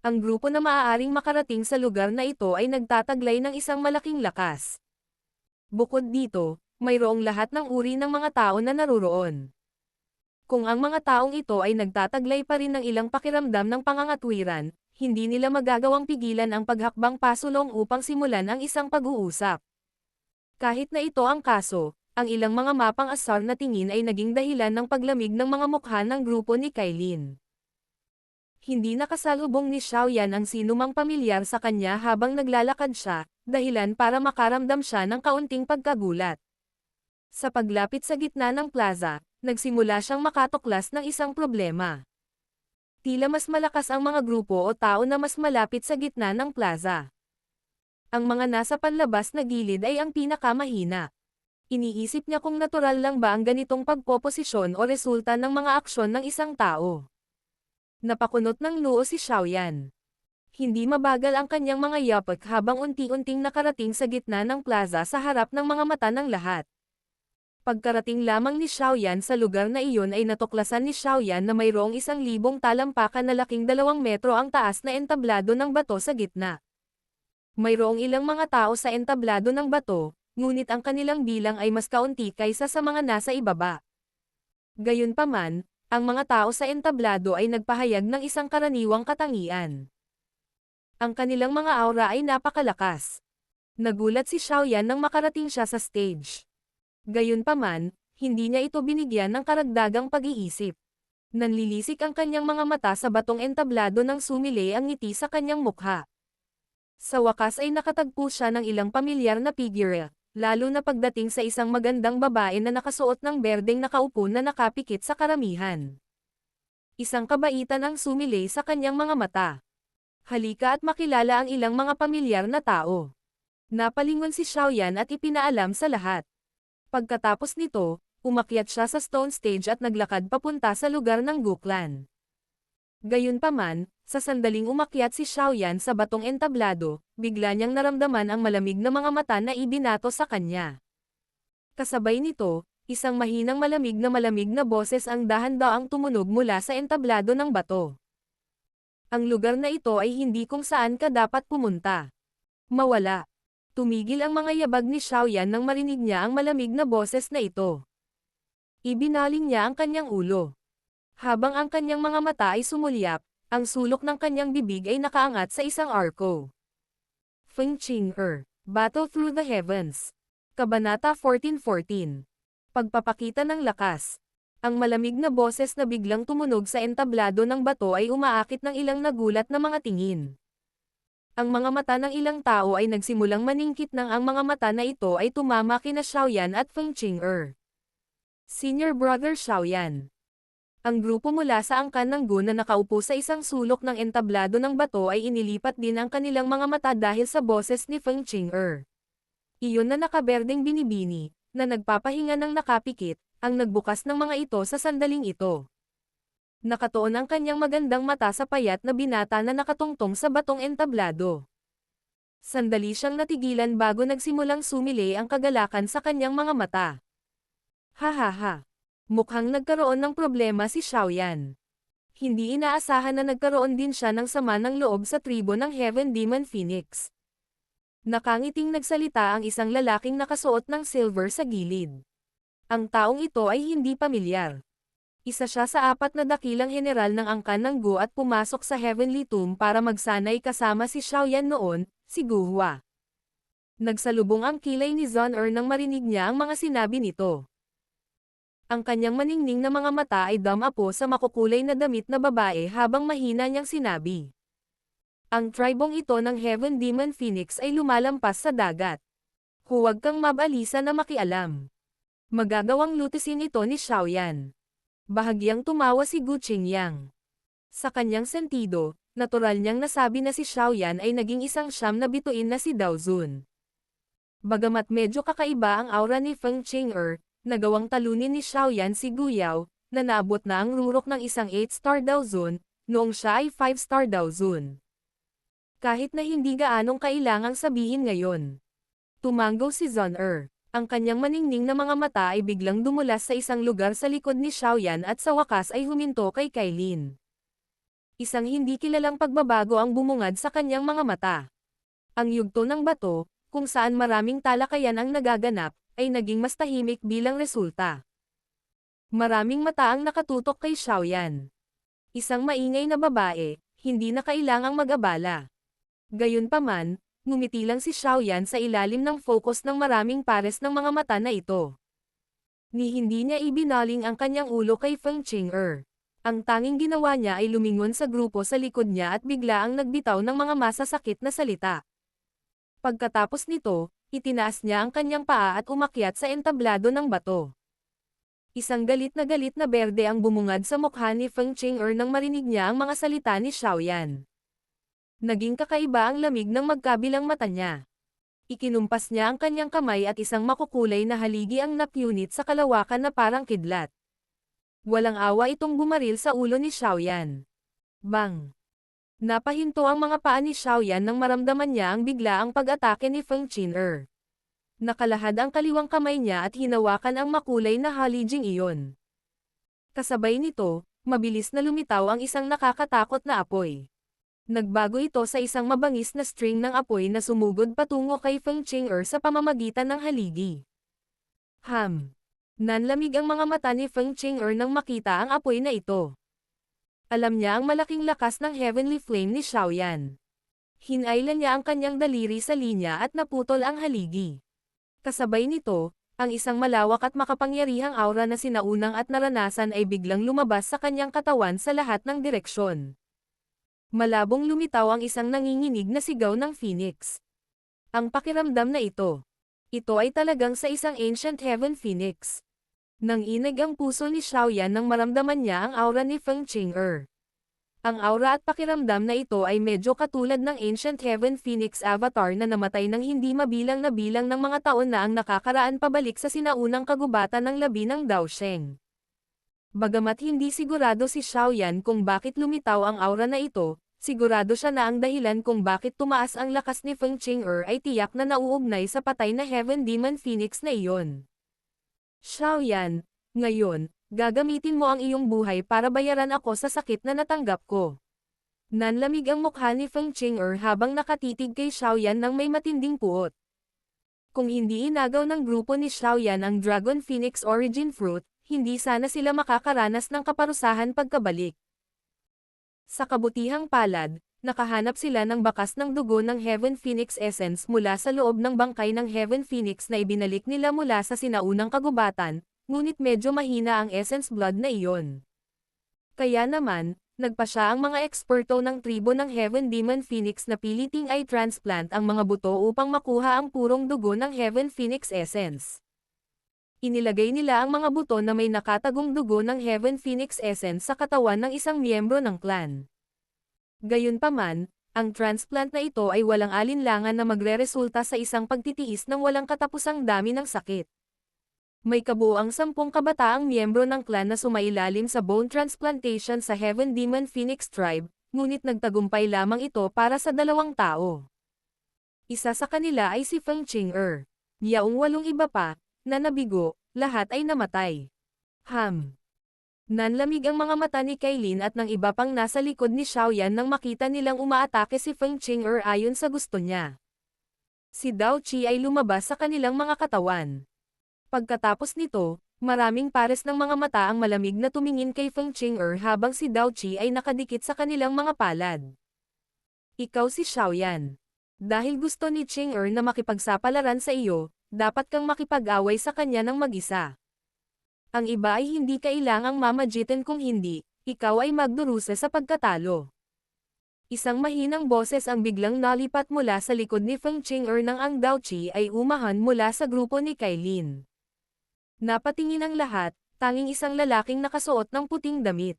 Ang grupo na maaaring makarating sa lugar na ito ay nagtataglay ng isang malaking lakas. Bukod dito, mayroong lahat ng uri ng mga tao na naruroon. Kung ang mga taong ito ay nagtataglay pa rin ng ilang pakiramdam ng pangangatwiran, hindi nila magagawang pigilan ang paghakbang pasulong upang simulan ang isang pag-uusap. Kahit na ito ang kaso, ang ilang mga mapang asar na tingin ay naging dahilan ng paglamig ng mga mukha ng grupo ni Kailin. Hindi nakasalubong ni Xiaoyan ang sinumang pamilyar sa kanya habang naglalakad siya, dahilan para makaramdam siya ng kaunting pagkagulat. Sa paglapit sa gitna ng plaza, nagsimula siyang makatuklas ng isang problema. Tila mas malakas ang mga grupo o tao na mas malapit sa gitna ng plaza. Ang mga nasa panlabas na gilid ay ang pinakamahina. Iniisip niya kung natural lang ba ang ganitong pagpoposisyon o resulta ng mga aksyon ng isang tao. Napakunot ng noo si Xiaoyan. Hindi mabagal ang kanyang mga yapak habang unti-unting nakarating sa gitna ng plaza sa harap ng mga mata ng lahat. Pagkarating lamang ni Xiaoyan sa lugar na iyon ay natuklasan ni Xiaoyan na mayroong 1,000 talampakan na laking 2 metro ang taas na entablado ng bato sa gitna. Mayroong ilang mga tao sa entablado ng bato, ngunit ang kanilang bilang ay mas kaunti kaysa sa mga nasa ibaba. Gayunpaman, ang mga tao sa entablado ay nagpahayag ng isang karaniwang katangian. Ang kanilang mga aura ay napakalakas. Nagulat si Xiaoyan nang makarating siya sa stage. Gayunpaman, hindi niya ito binigyan ng karagdagang pag-iisip. Nanlilisik ang kanyang mga mata sa batong entablado nang sumilay ang ngiti sa kanyang mukha. Sa wakas ay nakatagpo siya ng ilang pamilyar na figure, lalo na pagdating sa isang magandang babae na nakasuot ng berdeng nakaupo na nakapikit sa karamihan. Isang kabaitan ang sumilay sa kanyang mga mata. Halika at makilala ang ilang mga pamilyar na tao. Napalingon si Xiaoyan at ipinaalam sa lahat. Pagkatapos nito, umakyat siya sa stone stage at naglakad papunta sa lugar ng Guklan. Gayunpaman, sa sandaling umakyat si Xiaoyan sa batong entablado, bigla niyang naramdaman ang malamig na mga mata na ibinato sa kanya. Kasabay nito, Isang mahinang malamig na boses ang dahan-daang tumunog mula sa entablado ng bato. Ang lugar na ito ay hindi kung saan ka dapat pumunta. Mawala. Tumigil ang mga yabag ni Xiaoyan nang marinig niya ang malamig na boses na ito. Ibinaling niya ang kanyang ulo. Habang ang kanyang mga mata ay sumulyap, ang sulok ng kanyang bibig ay nakaangat sa isang arko. Feng Qing'er, Battle Through the Heavens. Kabanata 14:14. Pagpapakita ng lakas. Ang malamig na boses na biglang tumunog sa entablado ng bato ay umaakit ng ilang nagulat na mga tingin. Ang mga mata ng ilang tao ay nagsimulang maningkit nang ang mga mata na ito ay tumama kina Xiaoyan at Feng Qing'er. Senior Brother Xiaoyan. Ang grupo mula sa angkan ng Gun na nakaupo sa isang sulok ng entablado ng bato ay inilipat din ang kanilang mga mata dahil sa boses ni Feng Qing'er. Iyon na nakaberdeng binibini, na nagpapahinga ng nakapikit, ang nagbukas ng mga ito sa sandaling ito. Nakatuon ang kanyang magandang mata sa payat na binata na nakatungtong sa batong entablado. Sandali siyang natigilan bago nagsimulang sumili ang kagalakan sa kanyang mga mata. Hahaha. Mukhang nagkaroon ng problema si Xiaoyan. Hindi inaasahan na nagkaroon din siya ng sama ng loob sa tribo ng Heaven Demon Phoenix. Nakangiting nagsalita ang isang lalaking nakasuot ng silver sa gilid. Ang taong ito ay hindi pamilyar. Isa siya sa 4 na dakilang general ng angkan ng Gu at pumasok sa Heavenly Tomb para magsanay kasama si Xiaoyan noon, si Guhua. Nagsalubong ang kilay ni Zhon'er nang marinig niya ang mga sinabi nito. Ang kanyang maningning na mga mata ay damapo sa makukulay na damit na babae habang mahina niyang sinabi. Ang tribong ito ng Heaven Demon Phoenix ay lumalampas sa dagat. Huwag kang mabalisa na makialam. Magagawang lutisin ito ni Xiaoyan. Bahagyang tumawa si Gu Qingyang. Sa kanyang sentido, natural niyang nasabi na si Xiaoyan ay naging isang siyam na bituin na si Dao Zun. Bagamat medyo kakaiba ang aura ni Feng Qing'er, nagawang talunin ni Xiaoyan si Gu Yao, na naabot na ang rurok ng isang 8-star Dao Zun, noong siya ay 5-star Dao Zun. Kahit na hindi gaanong kailangang sabihin ngayon. Tumanggaw si Zhon'er. Ang kanyang maningning na mga mata ay biglang dumulas sa isang lugar sa likod ni Xiaoyan at sa wakas ay huminto kay Kailin. Isang hindi kilalang pagbabago ang bumungad sa kanyang mga mata. Ang yugto ng bato, kung saan maraming talakayan ang nagaganap, ay naging mas tahimik bilang resulta. Maraming mata ang nakatutok kay Xiaoyan. Isang maingay na babae, hindi na kailangang mag-abala. Gayunpaman, ngumiti lang si Xiaoyan sa ilalim ng focus ng maraming pares ng mga mata na ito. Ni hindi niya ibinaling ang kanyang ulo kay Feng Qing'er. Ang tanging ginawa niya ay lumingon sa grupo sa likod niya at biglaang nagbitaw ng mga masasakit na salita. Pagkatapos nito, itinaas niya ang kanyang paa at umakyat sa entablado ng bato. Isang galit na berde ang bumungad sa mukha ni Feng Qing'er nang marinig niya ang mga salita ni Xiaoyan. Naging kakaiba ang lamig ng magkabilang mata niya. Ikinumpas niya ang kanyang kamay at isang makukulay na haligi ang napunit sa kalawakan na parang kidlat. Walang awa itong bumaril sa ulo ni Xiaoyan. Bang! Napahinto ang mga paa ni Xiaoyan nang maramdaman niya ang biglaang pag-atake ni Feng Qing'er. Nakalahad ang kaliwang kamay niya at hinawakan ang makulay na halijing iyon. Kasabay nito, mabilis na lumitaw ang isang nakakatakot na apoy. Nagbago ito sa isang mabangis na string ng apoy na sumugod patungo kay Feng Qing'er sa pamamagitan ng haligi. Nanlamig ang mga mata ni Feng Qing'er nang makita ang apoy na ito. Alam niya ang malaking lakas ng Heavenly Flame ni Xiaoyan. Hinailan niya ang kanyang daliri sa linya at naputol ang haligi. Kasabay nito, ang isang malawak at makapangyarihang aura na sinaunang at naranasan ay biglang lumabas sa kanyang katawan sa lahat ng direksyon. Malabong lumitaw ang isang nanginginig na sigaw ng Phoenix. Ang pakiramdam na ito. Ito ay talagang sa isang ancient Heaven Phoenix. Nanginig ang puso ni Xiaoyan nang maramdaman niya ang aura ni Feng Qing'er. Ang aura at pakiramdam na ito ay medyo katulad ng ancient Heaven Phoenix avatar na namatay ng hindi mabilang na bilang ng mga taon na ang nakakaraan pabalik sa sinaunang kagubatan ng labi ng Daosheng. Bagamat hindi sigurado si Xiaoyan kung bakit lumitaw ang aura na ito, sigurado siya na ang dahilan kung bakit tumaas ang lakas ni Feng Qing'er ay tiyak na nauugnay sa patay na Heaven Demon Phoenix na iyon. Xiaoyan, ngayon, gagamitin mo ang iyong buhay para bayaran ako sa sakit na natanggap ko. Nanlamig ang mukha ni Feng Qing'er habang nakatitig kay Xiaoyan ng may matinding puot. Kung hindi inagaw ng grupo ni Xiaoyan ang Dragon Phoenix Origin Fruit, hindi sana sila makakaranas ng kaparusahan pagkabalik. Sa kabutihang palad, nakahanap sila ng bakas ng dugo ng Heaven Phoenix Essence mula sa loob ng bangkay ng Heaven Phoenix na ibinalik nila mula sa sinaunang kagubatan, ngunit medyo mahina ang Essence Blood na iyon. Kaya naman, nagpasya ang mga eksperto ng tribo ng Heaven Demon Phoenix na piliting ay transplant ang mga buto upang makuha ang purong dugo ng Heaven Phoenix Essence. Inilagay nila ang mga buto na may nakatagong dugo ng Heaven Phoenix Essence sa katawan ng isang miyembro ng clan. Gayunpaman, ang transplant na ito ay walang alinlangan na magreresulta sa isang pagtitiis ng walang katapusang dami ng sakit. May kabuuang 10 kabataang miyembro ng clan na sumailalim sa bone transplantation sa Heaven Demon Phoenix Tribe, ngunit nagtagumpay lamang ito para sa 2 tao. Isa sa kanila ay si Feng Qing'er. Yaong 8 iba pa, na nabigo, lahat ay namatay. Nanlamig ang mga mata ni Kailin at ng iba pang nasa likod ni Xiaoyan nang makita nilang umaatake si Feng Qing'er ayon sa gusto niya. Si Dao Qi ay lumabas sa kanilang mga katawan. Pagkatapos nito, maraming pares ng mga mata ang malamig na tumingin kay Feng Qing'er habang si Dao Qi ay nakadikit sa kanilang mga palad. Ikaw si Xiaoyan. Dahil gusto ni Qing'er na makipagsapalaran sa iyo, dapat kang makipag-away sa kanya ng mag-isa. Ang iba ay hindi kailangang mamagitan kung hindi, ikaw ay magdurusa sa pagkatalo. Isang mahinang boses ang biglang nalipat mula sa likod ni Feng Qing'er nang ang Dao Qi ay umahan mula sa grupo ni Kailin. Napatingin ang lahat, tanging isang lalaking nakasuot ng puting damit.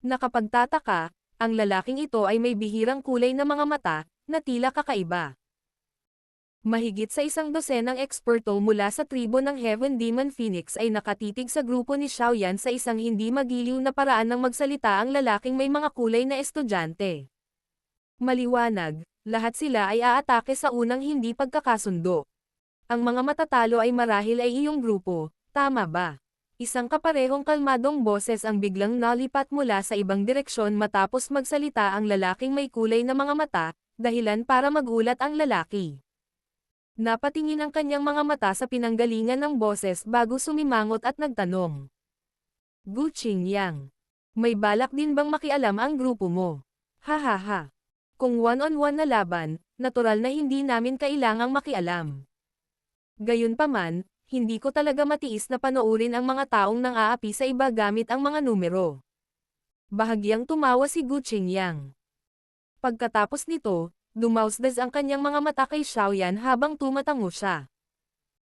Nakapagtataka, ang lalaking ito ay may bihirang kulay na mga mata, na tila kakaiba. Mahigit sa 12 eksperto mula sa tribo ng Heaven Demon Phoenix ay nakatitig sa grupo ni Xiaoyan sa isang hindi magiliw na paraan ng magsalita ang lalaking may mga kulay na estudyante. Maliwanag, lahat sila ay aatake sa unang hindi pagkakasundo. Ang mga matatalo ay marahil ay iyong grupo, tama ba? Isang kaparehong kalmadong boses ang biglang nalipat mula sa ibang direksyon matapos magsalita ang lalaking may kulay na mga mata, dahilan para magulat ang lalaki. Napatingin ang kanyang mga mata sa pinanggalingan ng boses bago sumimangot at nagtanong. Gu Qingyang, may balak din bang makialam ang grupo mo? Hahaha. Kung one-on-one na laban, natural na hindi namin kailangang makialam. Gayunpaman, hindi ko talaga matiis na panoorin ang mga taong nang-aapi sa iba gamit ang mga numero. Bahagyang tumawa si Gu Qingyang. Pagkatapos nito, dumausdas ang kanyang mga mata kay Xiaoyan habang tumatango siya.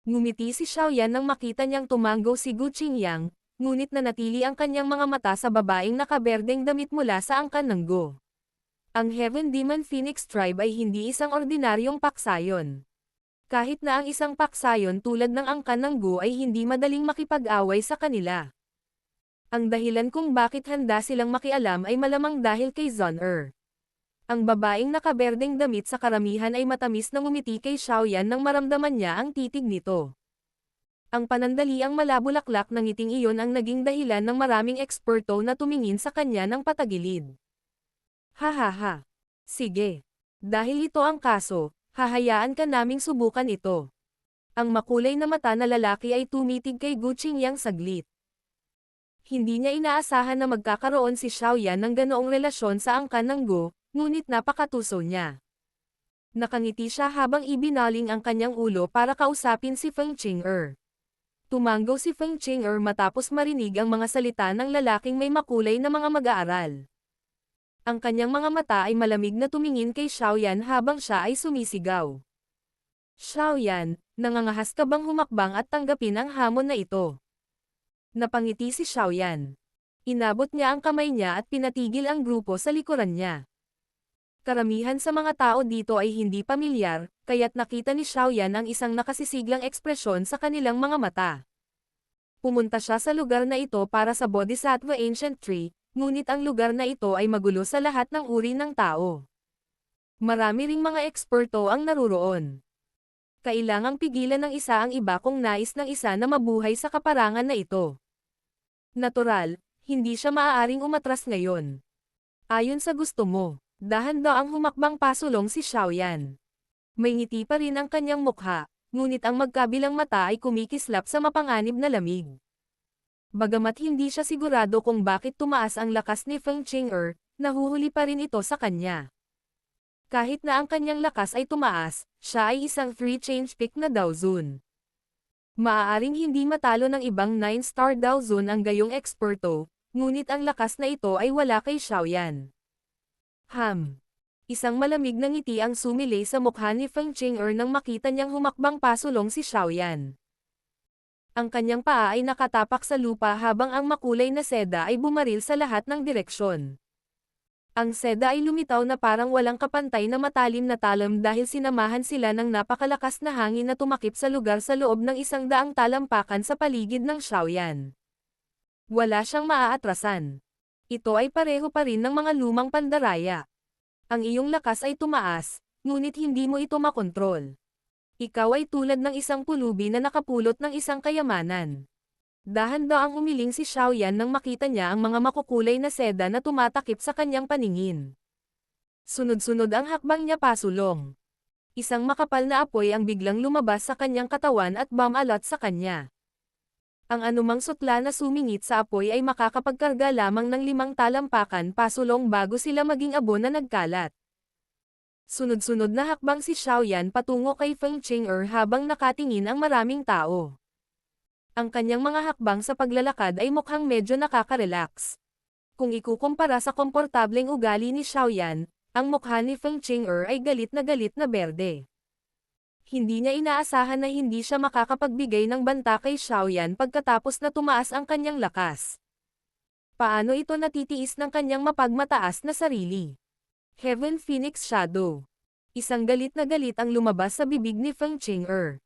Ngumiti si Xiaoyan nang makita niyang tumanggo si Gu Qingyang, ngunit nanatili ang kanyang mga mata sa babaeng nakaberdeng damit mula sa angkan ng Go. Ang Heaven Demon Phoenix Tribe ay hindi isang ordinaryong paksayon. Kahit na ang isang paksayon tulad ng angkan ng Go ay hindi madaling makipag-away sa kanila. Ang dahilan kung bakit handa silang makialam ay malamang dahil kay Zon-er. Ang babaeng nakaberdeng damit sa karamihan ay matamis na ngumiti kay Xiaoyan nang maramdaman niya ang titig nito. Ang panandaliang malabulaklak ng ngiting iyon ang naging dahilan ng maraming eksperto na tumingin sa kanya ng patagilid. Hahaha. Sige. Dahil ito ang kaso, hahayaan ka naming subukan ito. Ang makulay na mata na lalaki ay tumitig kay Gu Qingyang saglit. Hindi niya inaasahan na magkakaroon si Xiaoyan ng ganoong relasyon sa angkan ng Go, ngunit napakatuso niya. Nakangiti siya habang ibinaling ang kanyang ulo para kausapin si Feng Qing'er. Tumanggo si Feng Qing'er matapos marinig ang mga salita ng lalaking may makulay na mga mag-aaral. Ang kanyang mga mata ay malamig na tumingin kay Xiaoyan habang siya ay sumisigaw. Xiaoyan, nangangahas ka bang humakbang at tanggapin ang hamon na ito? Napangiti si Xiaoyan. Inabot niya ang kamay niya at pinatigil ang grupo sa likuran niya. Karamihan sa mga tao dito ay hindi pamilyar, kaya't nakita ni Xiaoyan ang isang nakasisiglang ekspresyon sa kanilang mga mata. Pumunta siya sa lugar na ito para sa Bodhisattva Ancient Tree, ngunit ang lugar na ito ay magulo sa lahat ng uri ng tao. Marami ring mga eksperto ang naruroon. Kailangang pigilan ng isa ang iba kung nais ng isa na mabuhay sa kaparangan na ito. Natural, hindi siya maaaring umatras ngayon. Ayon sa gusto mo, dahan-daang humakbang pasulong si Xiaoyan. May ngiti pa rin ang kanyang mukha, ngunit ang magkabilang mata ay kumikislap sa mapanganib na lamig. Bagamat hindi siya sigurado kung bakit tumaas ang lakas ni Feng Qing'er, nahuhuli pa rin ito sa kanya. Kahit na ang kanyang lakas ay tumaas, siya ay isang 3-change pick na Daozun. Maaaring hindi matalo ng ibang 9-star Daozun ang gayong eksperto, ngunit ang lakas na ito ay wala kay Xiaoyan. Isang malamig na ngiti ang sumilay sa mukha ni Feng Qing'er nang makita niyang humakbang pasulong si Xiaoyan. Ang kanyang paa ay nakatapak sa lupa habang ang makulay na seda ay bumaril sa lahat ng direksyon. Ang seda ay lumitaw na parang walang kapantay na matalim na talam dahil sinamahan sila ng napakalakas na hangin na tumakip sa lugar sa loob ng 100 talampakan sa paligid ng Xiaoyan. Wala siyang maaatrasan. Ito ay pareho pa rin ng mga lumang pandaraya. Ang iyong lakas ay tumaas, ngunit hindi mo ito makontrol. Ikaw ay tulad ng isang pulubi na nakapulot ng isang kayamanan. Dahan-daang umiling si Xiaoyan nang makita niya ang mga makukulay na seda na tumatakip sa kanyang paningin. Sunod-sunod ang hakbang niya pasulong. Isang makapal na apoy ang biglang lumabas sa kanyang katawan at bumalot sa kanya. Ang anumang sutla na sumingit sa apoy ay makakapagkarga lamang ng 5 talampakan pasulong bago sila maging abo na nagkalat. Sunod-sunod na hakbang si Xiaoyan patungo kay Feng Qing'er habang nakatingin ang maraming tao. Ang kanyang mga hakbang sa paglalakad ay mukhang medyo nakaka-relax. Kung ikukumpara sa komportableng ugali ni Xiaoyan, ang mukha ni Feng Qing'er ay galit na berde. Hindi niya inaasahan na hindi siya makakapagbigay ng banta kay Xiaoyan pagkatapos na tumaas ang kanyang lakas. Paano ito natitiis ng kanyang mapagmataas na sarili? Heaven Phoenix Shadow. Isang galit na galit ang lumabas sa bibig ni Feng Qing'er.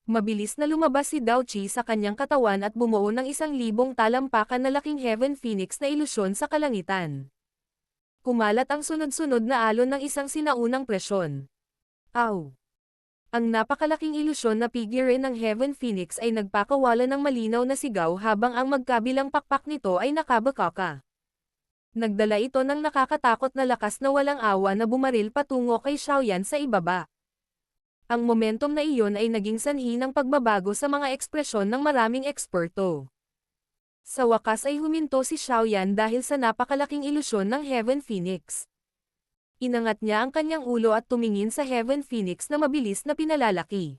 Mabilis na lumabas si Dao Qi sa kanyang katawan at bumuo ng 1,000 talampakan na laking Heaven Phoenix na ilusyon sa kalangitan. Kumalat ang sunod-sunod na alon ng isang sinaunang presyon. Aw! Ang napakalaking ilusyon na figure ng Heaven Phoenix ay nagpakawala ng malinaw na sigaw habang ang magkabilang pakpak nito ay nakabakaka. Nagdala ito ng nakakatakot na lakas na walang awa na bumaril patungo kay Xiaoyan sa ibaba. Ang momentum na iyon ay naging sanhi ng pagbabago sa mga ekspresyon ng maraming eksperto. Sa wakas ay huminto si Xiaoyan dahil sa napakalaking ilusyon ng Heaven Phoenix. Inangat niya ang kanyang ulo at tumingin sa Heaven Phoenix na mabilis na pinalalaki.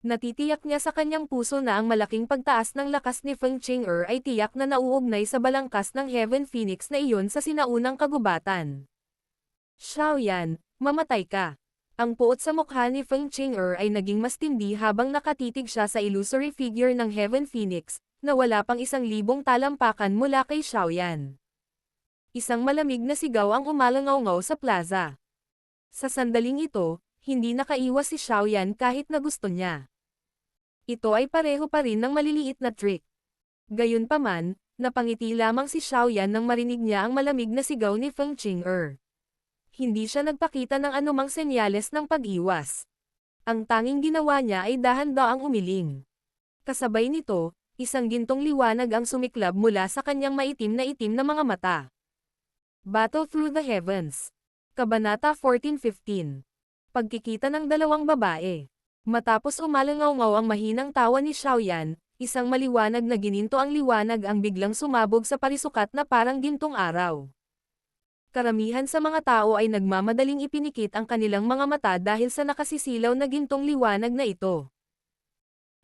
Natitiyak niya sa kanyang puso na ang malaking pagtaas ng lakas ni Feng Qing'er ay tiyak na nauugnay sa balangkas ng Heaven Phoenix na iyon sa sinaunang kagubatan. Xiaoyan, mamatay ka! Ang puot sa mukha ni Feng Qing'er ay naging mas tindi habang nakatitig siya sa illusory figure ng Heaven Phoenix, na wala pang 1,000 talampakan mula kay Xiaoyan. Isang malamig na sigaw ang umalangaw-ngaw sa plaza. Sa sandaling ito, hindi nakaiwas si Xiaoyan kahit na gusto niya. Ito ay pareho pa rin ng maliliit na trick. Gayunpaman, napangiti lamang si Xiaoyan nang marinig niya ang malamig na sigaw ni Feng Qing'er. Hindi siya nagpakita ng anumang senyales ng pag-iwas. Ang tanging ginawa niya ay dahan-daang umiling. Kasabay nito, isang gintong liwanag ang sumiklab mula sa kanyang maitim na mga mata. Battle Through the Heavens. Kabanata 14-15. Pagkikita ng dalawang babae. Matapos umalangaw-ngaw ang mahinang tawa ni Xiaoyan, isang maliwanag na gininto ang liwanag ang biglang sumabog sa parisukat na parang gintong araw. Karamihan sa mga tao ay nagmamadaling ipinikit ang kanilang mga mata dahil sa nakasisilaw na gintong liwanag na ito.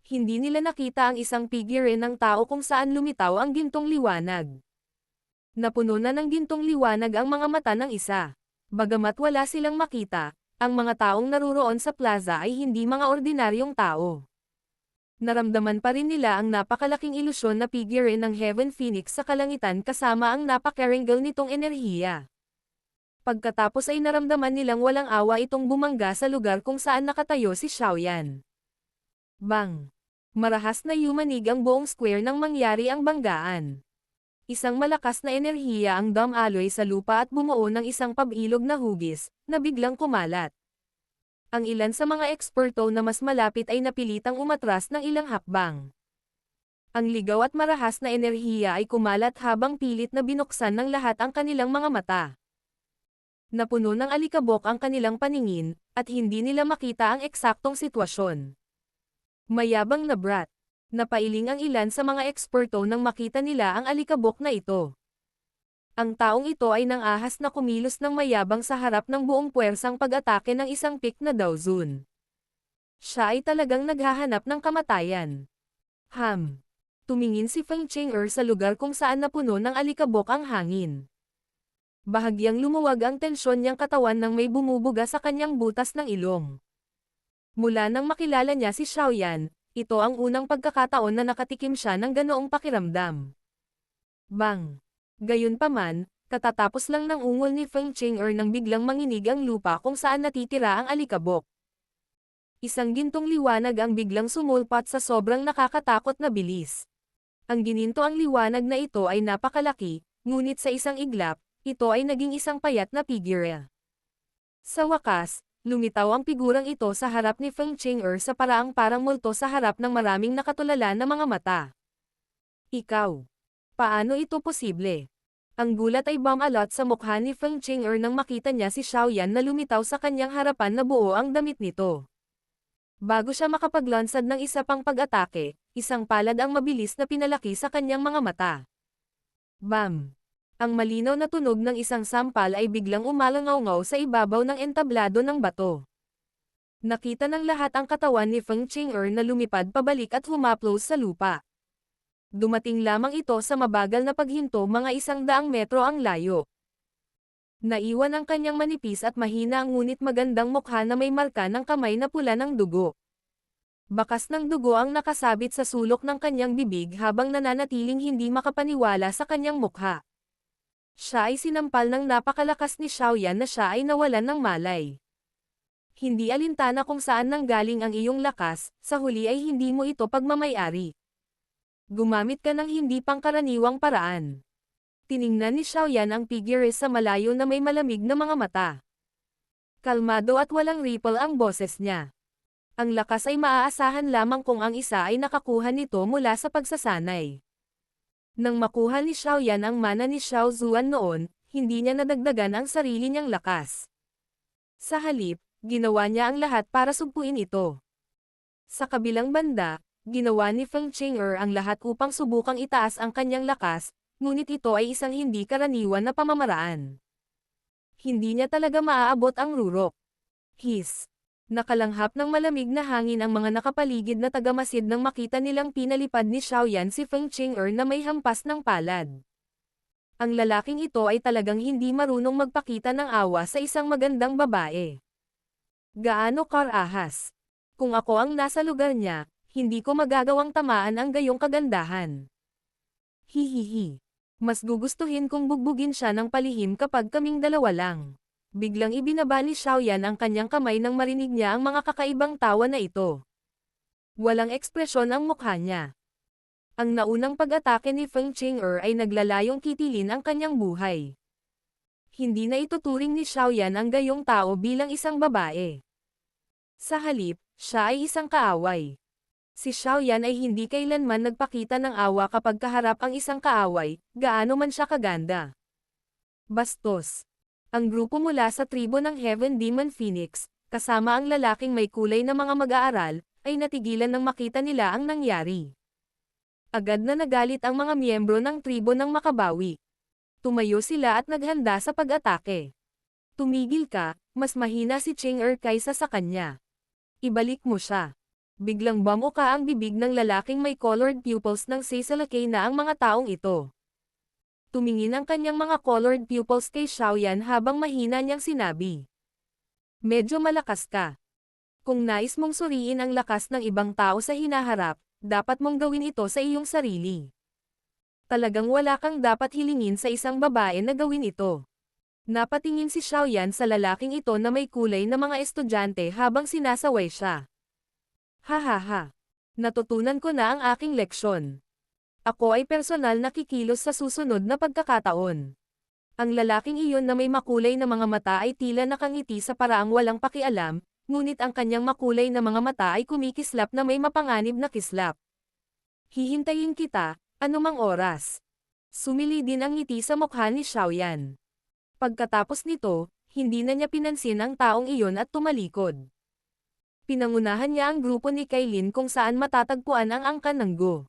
Hindi nila nakita ang isang figure ng tao kung saan lumitaw ang gintong liwanag. Napuno na ng gintong liwanag ang mga mata ng isa. Bagamat wala silang makita, ang mga taong naruroon sa plaza ay hindi mga ordinaryong tao. Naramdaman pa rin nila ang napakalaking ilusyon na figure ng Heaven Phoenix sa kalangitan kasama ang napakarangal nitong enerhiya. Pagkatapos ay naramdaman nilang walang awa itong bumangga sa lugar kung saan nakatayo si Xiaoyan. Bang! Marahas na yumanig ang buong square nang mangyari ang banggaan. Isang malakas na enerhiya ang dumaloy sa lupa at bumuo ng isang pabilog na hugis, na biglang kumalat. Ang ilan sa mga eksperto na mas malapit ay napilitang umatras ng ilang hakbang. Ang ligaw at marahas na enerhiya ay kumalat habang pilit na binuksan ng lahat ang kanilang mga mata. Napuno ng alikabok ang kanilang paningin, at hindi nila makita ang eksaktong sitwasyon. Mayabang na brat. Napailing ang ilan sa mga eksperto nang makita nila ang alikabok na ito. Ang taong ito ay nang-ahas na kumilos ng mayabang sa harap ng buong puwersang pag-atake ng isang pick na Daozun. Siya ay talagang naghahanap ng kamatayan. Tumingin si Feng Chang'er sa lugar kung saan napuno ng alikabok ang hangin. Bahagyang lumuwag ang tensyon niyang katawan nang may bumubuga sa kanyang butas ng ilong. Mula nang makilala niya si Xiaoyan, ito ang unang pagkakataon na nakatikim siya ng ganoong pakiramdam. Bang! Gayunpaman, katatapos lang ng ungol ni Feng Chang'er nang biglang manginig ang lupa kung saan natitira ang alikabok. Isang gintong liwanag ang biglang sumulpat sa sobrang nakakatakot na bilis. Ang gininto ang liwanag na ito ay napakalaki, ngunit sa isang iglap, ito ay naging isang payat na figure. Sa wakas, lumitaw ang figurang ito sa harap ni Feng Chang'er sa paraang parang multo sa harap ng maraming nakatulala na mga mata. Ikaw! Paano ito posible? Ang gulat ay bumalot sa mukha ni Feng Chang'er nang makita niya si Xiaoyan na lumitaw sa kanyang harapan na buo ang damit nito. Bago siya makapaglansad ng isa pang pag-atake, isang palad ang mabilis na pinalaki sa kanyang mga mata. Bam! Ang malinaw na tunog ng isang sampal ay biglang umalangaw-ngaw sa ibabaw ng entablado ng bato. Nakita ng lahat ang katawan ni Feng Chang'er na lumipad pabalik at humaplos sa lupa. Dumating lamang ito sa mabagal na paghinto, mga 100 metro ang layo. Naiwan ang kanyang manipis at mahina ngunit magandang mukha na may marka ng kamay na pula ng dugo. Bakas ng dugo ang nakasabit sa sulok ng kanyang bibig habang nananatiling hindi makapaniwala sa kanyang mukha. Siya ay sinampal ng napakalakas ni Xiaoyan na siya ay nawalan ng malay. Hindi alintana kung saan nanggaling ang iyong lakas, sa huli ay hindi mo ito pagmamay-ari. Gumamit ka ng hindi pangkaraniwang paraan. Tiningnan ni Xiaoyan ang figure sa malayo na may malamig na mga mata. Kalmado at walang ripple ang boses niya. Ang lakas ay maaasahan lamang kung ang isa ay nakakuha nito mula sa pagsasanay. Nang makuha ni Xiaoyan ang mana ni Xiao Zuan noon, hindi niya nadagdagan ang sarili niyang lakas. Sa halip, ginawa niya ang lahat para sugpuin ito. Sa kabilang banda, ginawa ni Feng Chang'er ang lahat upang subukang itaas ang kanyang lakas, ngunit ito ay isang hindi karaniwan na pamamaraan. Hindi niya talaga maaabot ang rurok. Nakalanghap ng malamig na hangin ang mga nakapaligid na tagamasid nang makita nilang pinalipad ni Xiaoyan si Feng Chang'er na may hampas ng palad. Ang lalaking ito ay talagang hindi marunong magpakita ng awa sa isang magandang babae. Gaano karahas? Kung ako ang nasa lugar niya, hindi ko magagawang tamaan ang gayong kagandahan. Hihihi. Mas gugustuhin kong bugbugin siya ng palihim kapag kaming dalawa lang. Biglang ibinaba ni Xiaoyan ang kanyang kamay nang marinig niya ang mga kakaibang tawa na ito. Walang ekspresyon ang mukha niya. Ang naunang pag-atake ni Feng Chang'er ay naglalayong kitilin ang kanyang buhay. Hindi na ituturing ni Xiaoyan ang gayong tao bilang isang babae. Sa halip, siya ay isang kaaway. Si Xiaoyan ay hindi kailanman nagpakita ng awa kapag kaharap ang isang kaaway, gaano man siya kaganda. Bastos. Ang grupo mula sa tribo ng Heaven Demon Phoenix, kasama ang lalaking may kulay na mga mag-aaral, ay natigilan nang makita nila ang nangyari. Agad na nagalit ang mga miyembro ng tribo nang makabawi. Tumayo sila at naghanda sa pag-atake. Tumigil ka, mas mahina si Chang'er kaysa sa kanya. Ibalik mo siya. Biglang bumuka ang bibig ng lalaking may colored pupils nang sisalakay na ang mga taong ito. Tumingin ang kanyang mga colored pupils kay Xiaoyan habang mahina niyang sinabi. Medyo malakas ka. Kung nais mong suriin ang lakas ng ibang tao sa hinaharap, dapat mong gawin ito sa iyong sarili. Talagang wala kang dapat hilingin sa isang babae na gawin ito. Napatingin si Xiaoyan sa lalaking ito na may kulay na mga estudyante habang sinasaway siya. Hahaha. Natutunan ko na ang aking leksyon. Ako ay personal na kikilos sa susunod na pagkakataon. Ang lalaking iyon na may makulay na mga mata ay tila nakangiti sa paraang walang pakialam, ngunit ang kanyang makulay na mga mata ay kumikislap na may mapanganib na kislap. Hihintayin kita, anumang oras. Sumili din ang ngiti sa mukha ni Xiaoyan. Pagkatapos nito, hindi na niya pinansin ang taong iyon at tumalikod. Pinangunahan niya ang grupo ni Kailin kung saan matatagpuan ang angkan ng Go.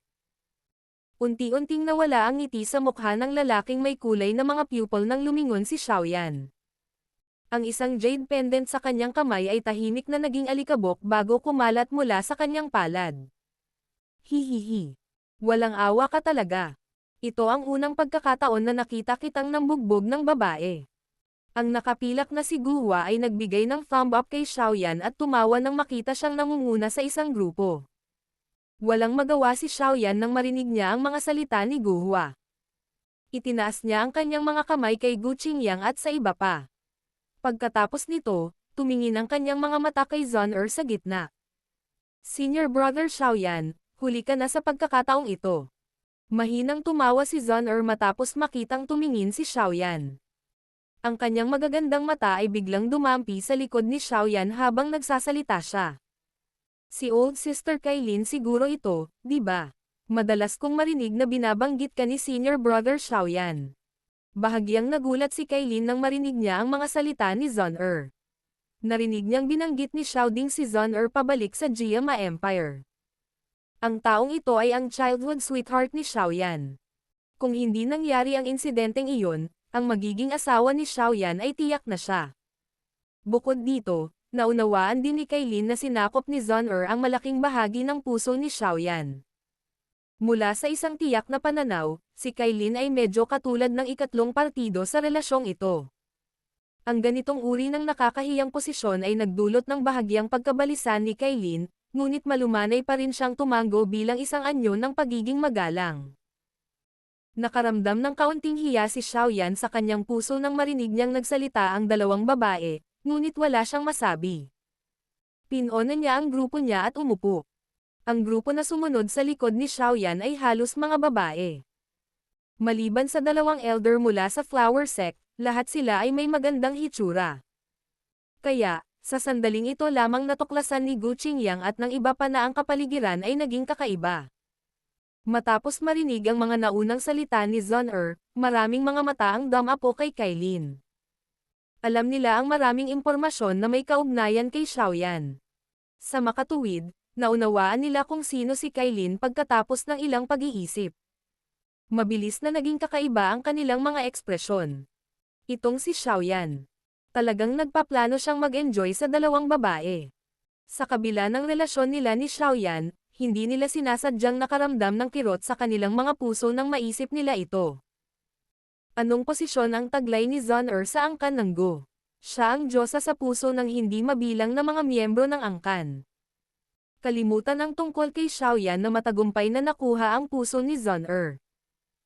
Unti-unting nawala ang ngiti sa mukha ng lalaking may kulay na mga pupil nang lumingon si Xiaoyan. Ang isang jade pendant sa kanyang kamay ay tahimik na naging alikabok bago kumalat mula sa kanyang palad. Hihihi. Walang awa ka talaga. Ito ang unang pagkakataon na nakita kitang nambugbog ng babae. Ang nakapilak na si Guhua ay nagbigay ng thumb up kay Xiaoyan at tumawa nang makita siyang nangunguna sa isang grupo. Walang magawa si Xiaoyan nang marinig niya ang mga salita ni Guhua. Itinaas niya ang kanyang mga kamay kay Gu Qingyang at sa iba pa. Pagkatapos nito, tumingin ang kanyang mga mata kay Zun sa gitna. Senior Brother Xiaoyan, huli ka na sa pagkakataong ito. Mahinang tumawa si Zun matapos makitang tumingin si Xiaoyan. Ang kanyang magagandang mata ay biglang dumampi sa likod ni Xiaoyan habang nagsasalita siya. Si Old Sister Kailin siguro ito, di ba? Madalas kong marinig na binabanggit ka ni Senior Brother Xiaoyan. Bahagyang nagulat si Kailin nang marinig niya ang mga salita ni Zun. Narinig niyang binanggit ni Xiaoding si Zun pabalik sa Jiama Empire. Ang taong ito ay ang childhood sweetheart ni Xiaoyan. Kung hindi nangyari ang insidenteng iyon, ang magiging asawa ni Xiaoyan ay tiyak na siya. Bukod dito, naunawaan din ni Kailin na sinakop ni Zun ang malaking bahagi ng puso ni Xiaoyan. Mula sa isang tiyak na pananaw, si Kailin ay medyo katulad ng ikatlong partido sa relasyong ito. Ang ganitong uri ng nakakahiyang posisyon ay nagdulot ng bahagyang pagkabalisan ni Kailin, ngunit malumanay pa rin siyang tumango bilang isang anyo ng pagiging magalang. Nakaramdam ng kaunting hiya si Xiaoyan sa kanyang puso nang marinig niyang nagsalita ang dalawang babae, ngunit wala siyang masabi. Pinuna niya ang grupo niya at umupo. Ang grupo na sumunod sa likod ni Xiaoyan ay halos mga babae. Maliban sa dalawang elder mula sa Flower Sect, lahat sila ay may magandang hitsura. Kaya, sa sandaling ito lamang natuklasan ni Gu Qingyang at ng iba pa na ang kapaligiran ay naging kakaiba. Matapos marinig ang mga naunang salita ni Zun maraming mga mata ang dumapo kay Kailin. Alam nila ang maraming impormasyon na may kaugnayan kay Xiaoyan. Sa makatuwid, naunawaan nila kung sino si Kailin pagkatapos ng ilang pag-iisip. Mabilis na naging kakaiba ang kanilang mga ekspresyon. Itong si Xiaoyan. Talagang nagpaplano siyang mag-enjoy sa dalawang babae. Sa kabila ng relasyon nila ni Xiaoyan, hindi nila sinasadyang nakaramdam ng kirot sa kanilang mga puso nang maisip nila ito. Anong posisyon ang taglay ni Zun sa angkan ng Go? Siya ang diyosa sa puso ng hindi mabilang na mga miyembro ng angkan. Kalimutan ang tungkol kay Xiaoyan na matagumpay na nakuha ang puso ni Zun.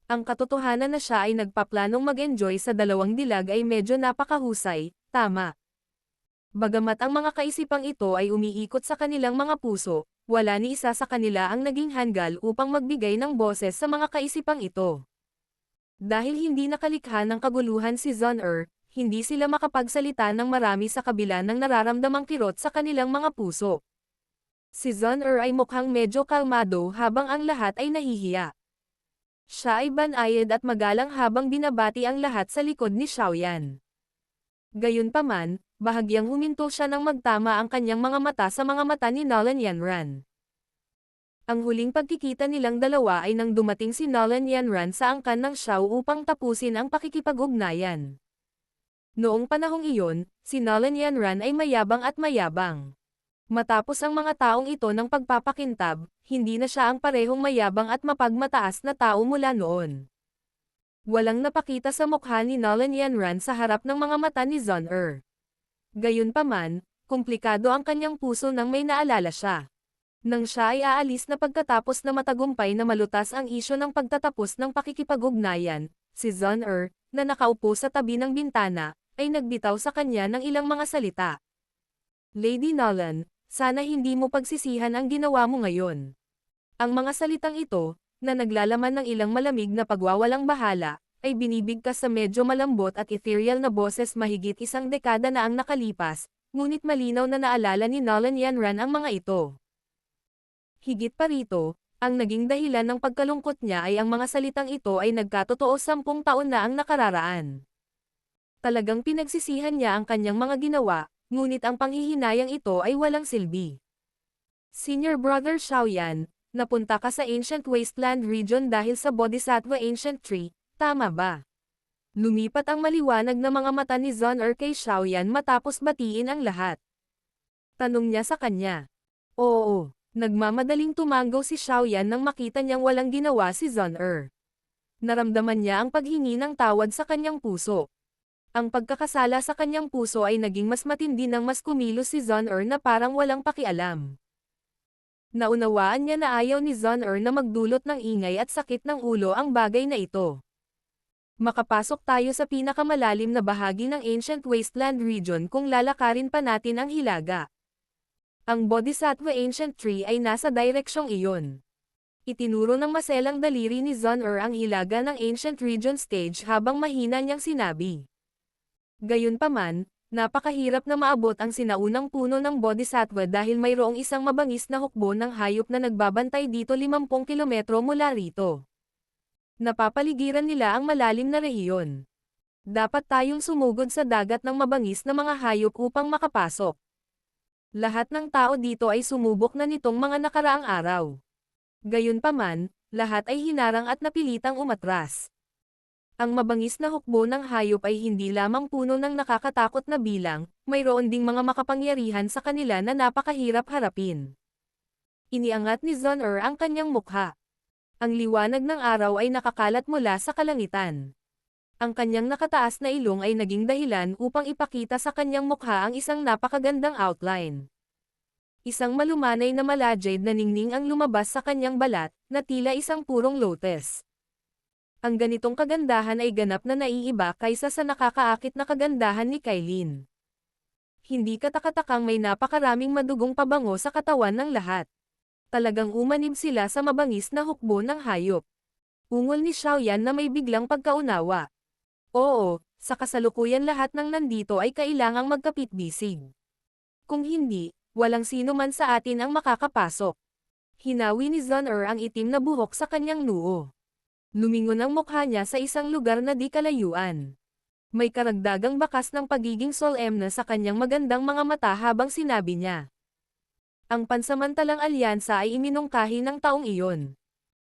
Ang katotohanan na siya ay nagpaplanong mag-enjoy sa dalawang dilag ay medyo napakahusay, tama. Bagamat ang mga kaisipang ito ay umiikot sa kanilang mga puso, wala ni isa sa kanila ang naging hanggal upang magbigay ng boses sa mga kaisipang ito. Dahil hindi nakalikha ng kaguluhan si Zun, hindi sila makapagsalita ng marami sa kabila ng nararamdamang kirot sa kanilang mga puso. Si Zun ay mukhang medyo kalmado habang ang lahat ay nahihiya. Siya ay banayad at magalang habang binabati ang lahat sa likod ni Xiaoyan. Gayunpaman, bahagyang huminto siya nang magtama ang kanyang mga mata sa mga mata ni Nolan Yanran. Ang huling pagkikita nilang dalawa ay nang dumating si Nolan Yanran sa angkan ng Xiao upang tapusin ang pakikipag-ugnayan. Noong panahong iyon, si Nolan Yanran ay mayabang at mayabang. Matapos ang mga taong ito ng pagpapakintab, hindi na siya ang parehong mayabang at mapagmataas na tao mula noon. Walang napakita sa mukha ni Nolan Yanran sa harap ng mga mata ni Zun. Gayunpaman, komplikado ang kanyang puso nang may naalala siya. Nang siya ay aalis na pagkatapos na matagumpay na malutas ang isyo ng pagtatapos ng pakikipag-ugnayan, si Zun, na nakaupo sa tabi ng bintana, ay nagbitaw sa kanya ng ilang mga salita. Lady Nolan, sana hindi mo pagsisihan ang ginawa mo ngayon. Ang mga salitang ito, na naglalaman ng ilang malamig na pagwawalang bahala, ay binibigkas sa medyo malambot at ethereal na boses mahigit isang dekada na ang nakalipas, ngunit malinaw na naalala ni Nolan Yanran ang mga ito. Higit pa rito, ang naging dahilan ng pagkalungkot niya ay ang mga salitang ito ay nagkatotoo 10 taon na ang nakararaan. Talagang pinagsisihan niya ang kanyang mga ginawa, ngunit ang panghihinayang ito ay walang silbi. Senior Brother Xiaoyan, napunta ka sa Ancient Wasteland region dahil sa Bodhisattva Ancient Tree, tama ba? Lumipat ang maliwanag na mga mata ni Zon-er kay Xiaoyan matapos batiin ang lahat. Tanong niya sa kanya. Oo. Nagmamadaling tumanggaw si Xiaoyan nang makita niyang walang ginawa si Zon-er. Naramdaman niya ang paghingi ng tawad sa kanyang puso. Ang pagkakasala sa kanyang puso ay naging mas matindi nang mas kumilos si Zon-er na parang walang pakialam. Naunawaan niya na ayaw ni Zon-er na magdulot ng ingay at sakit ng ulo ang bagay na ito. Makapasok tayo sa pinakamalalim na bahagi ng Ancient Wasteland region kung lalakarin pa natin ang hilaga. Ang Bodhisattva Ancient Tree ay nasa direksyong iyon. Itinuro ng maselang daliri ni Zon-er ang hilaga ng Ancient Region Stage habang mahina niyang sinabi. Gayunpaman, napakahirap na maabot ang sinaunang puno ng Bodhisattva dahil mayroong isang mabangis na hukbo ng hayop na nagbabantay dito 50 kilometro mula rito. Napapaligiran nila ang malalim na rehiyon. Dapat tayong sumugod sa dagat ng mabangis na mga hayop upang makapasok. Lahat ng tao dito ay sumubok na nitong mga nakaraang araw. Gayunpaman, lahat ay hinarang at napilitang umatras. Ang mabangis na hukbo ng hayop ay hindi lamang puno ng nakakatakot na bilang, mayroon ding mga makapangyarihan sa kanila na napakahirap harapin. Iniangat ni Zon-er ang kanyang mukha. Ang liwanag ng araw ay nakakalat mula sa kalangitan. Ang kanyang nakataas na ilong ay naging dahilan upang ipakita sa kanyang mukha ang isang napakagandang outline. Isang malumanay na malajade na ningning ang lumabas sa kanyang balat, na tila isang purong lotus. Ang ganitong kagandahan ay ganap na naiiba kaysa sa nakakaakit na kagandahan ni Kailin. Hindi katakatakang may napakaraming madugong pabango sa katawan ng lahat. Talagang umanib sila sa mabangis na hukbo ng hayop. Ungol ni Xiaoyan na may biglang pagkaunawa. Oo, sa kasalukuyan lahat ng nandito ay kailangang magkapit-bisig. Kung hindi, walang sino man sa atin ang makakapasok. Hinawi ni Zon-er ang itim na buhok sa kanyang noo. Lumingon ang mukha niya sa isang lugar na di kalayuan. May karagdagang bakas ng pagiging solemne sa kanyang magandang mga mata habang sinabi niya. Ang pansamantalang alyansa ay iminungkahi ng taong iyon.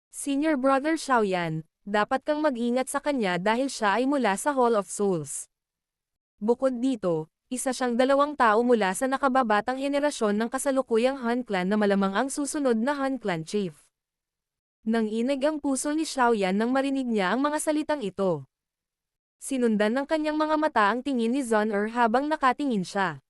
Senior Brother Xiaoyan, dapat kang mag-ingat sa kanya dahil siya ay mula sa Hall of Souls. Bukod dito, isa siyang 2 tao mula sa nakababatang henerasyon ng kasalukuyang Han Clan na malamang ang susunod na Han Clan Chief. Nanginig ang puso ni Xiaoyan nang marinig niya ang mga salitang ito. Sinundan ng kanyang mga mata ang tingin ni Zon-er habang nakatingin siya.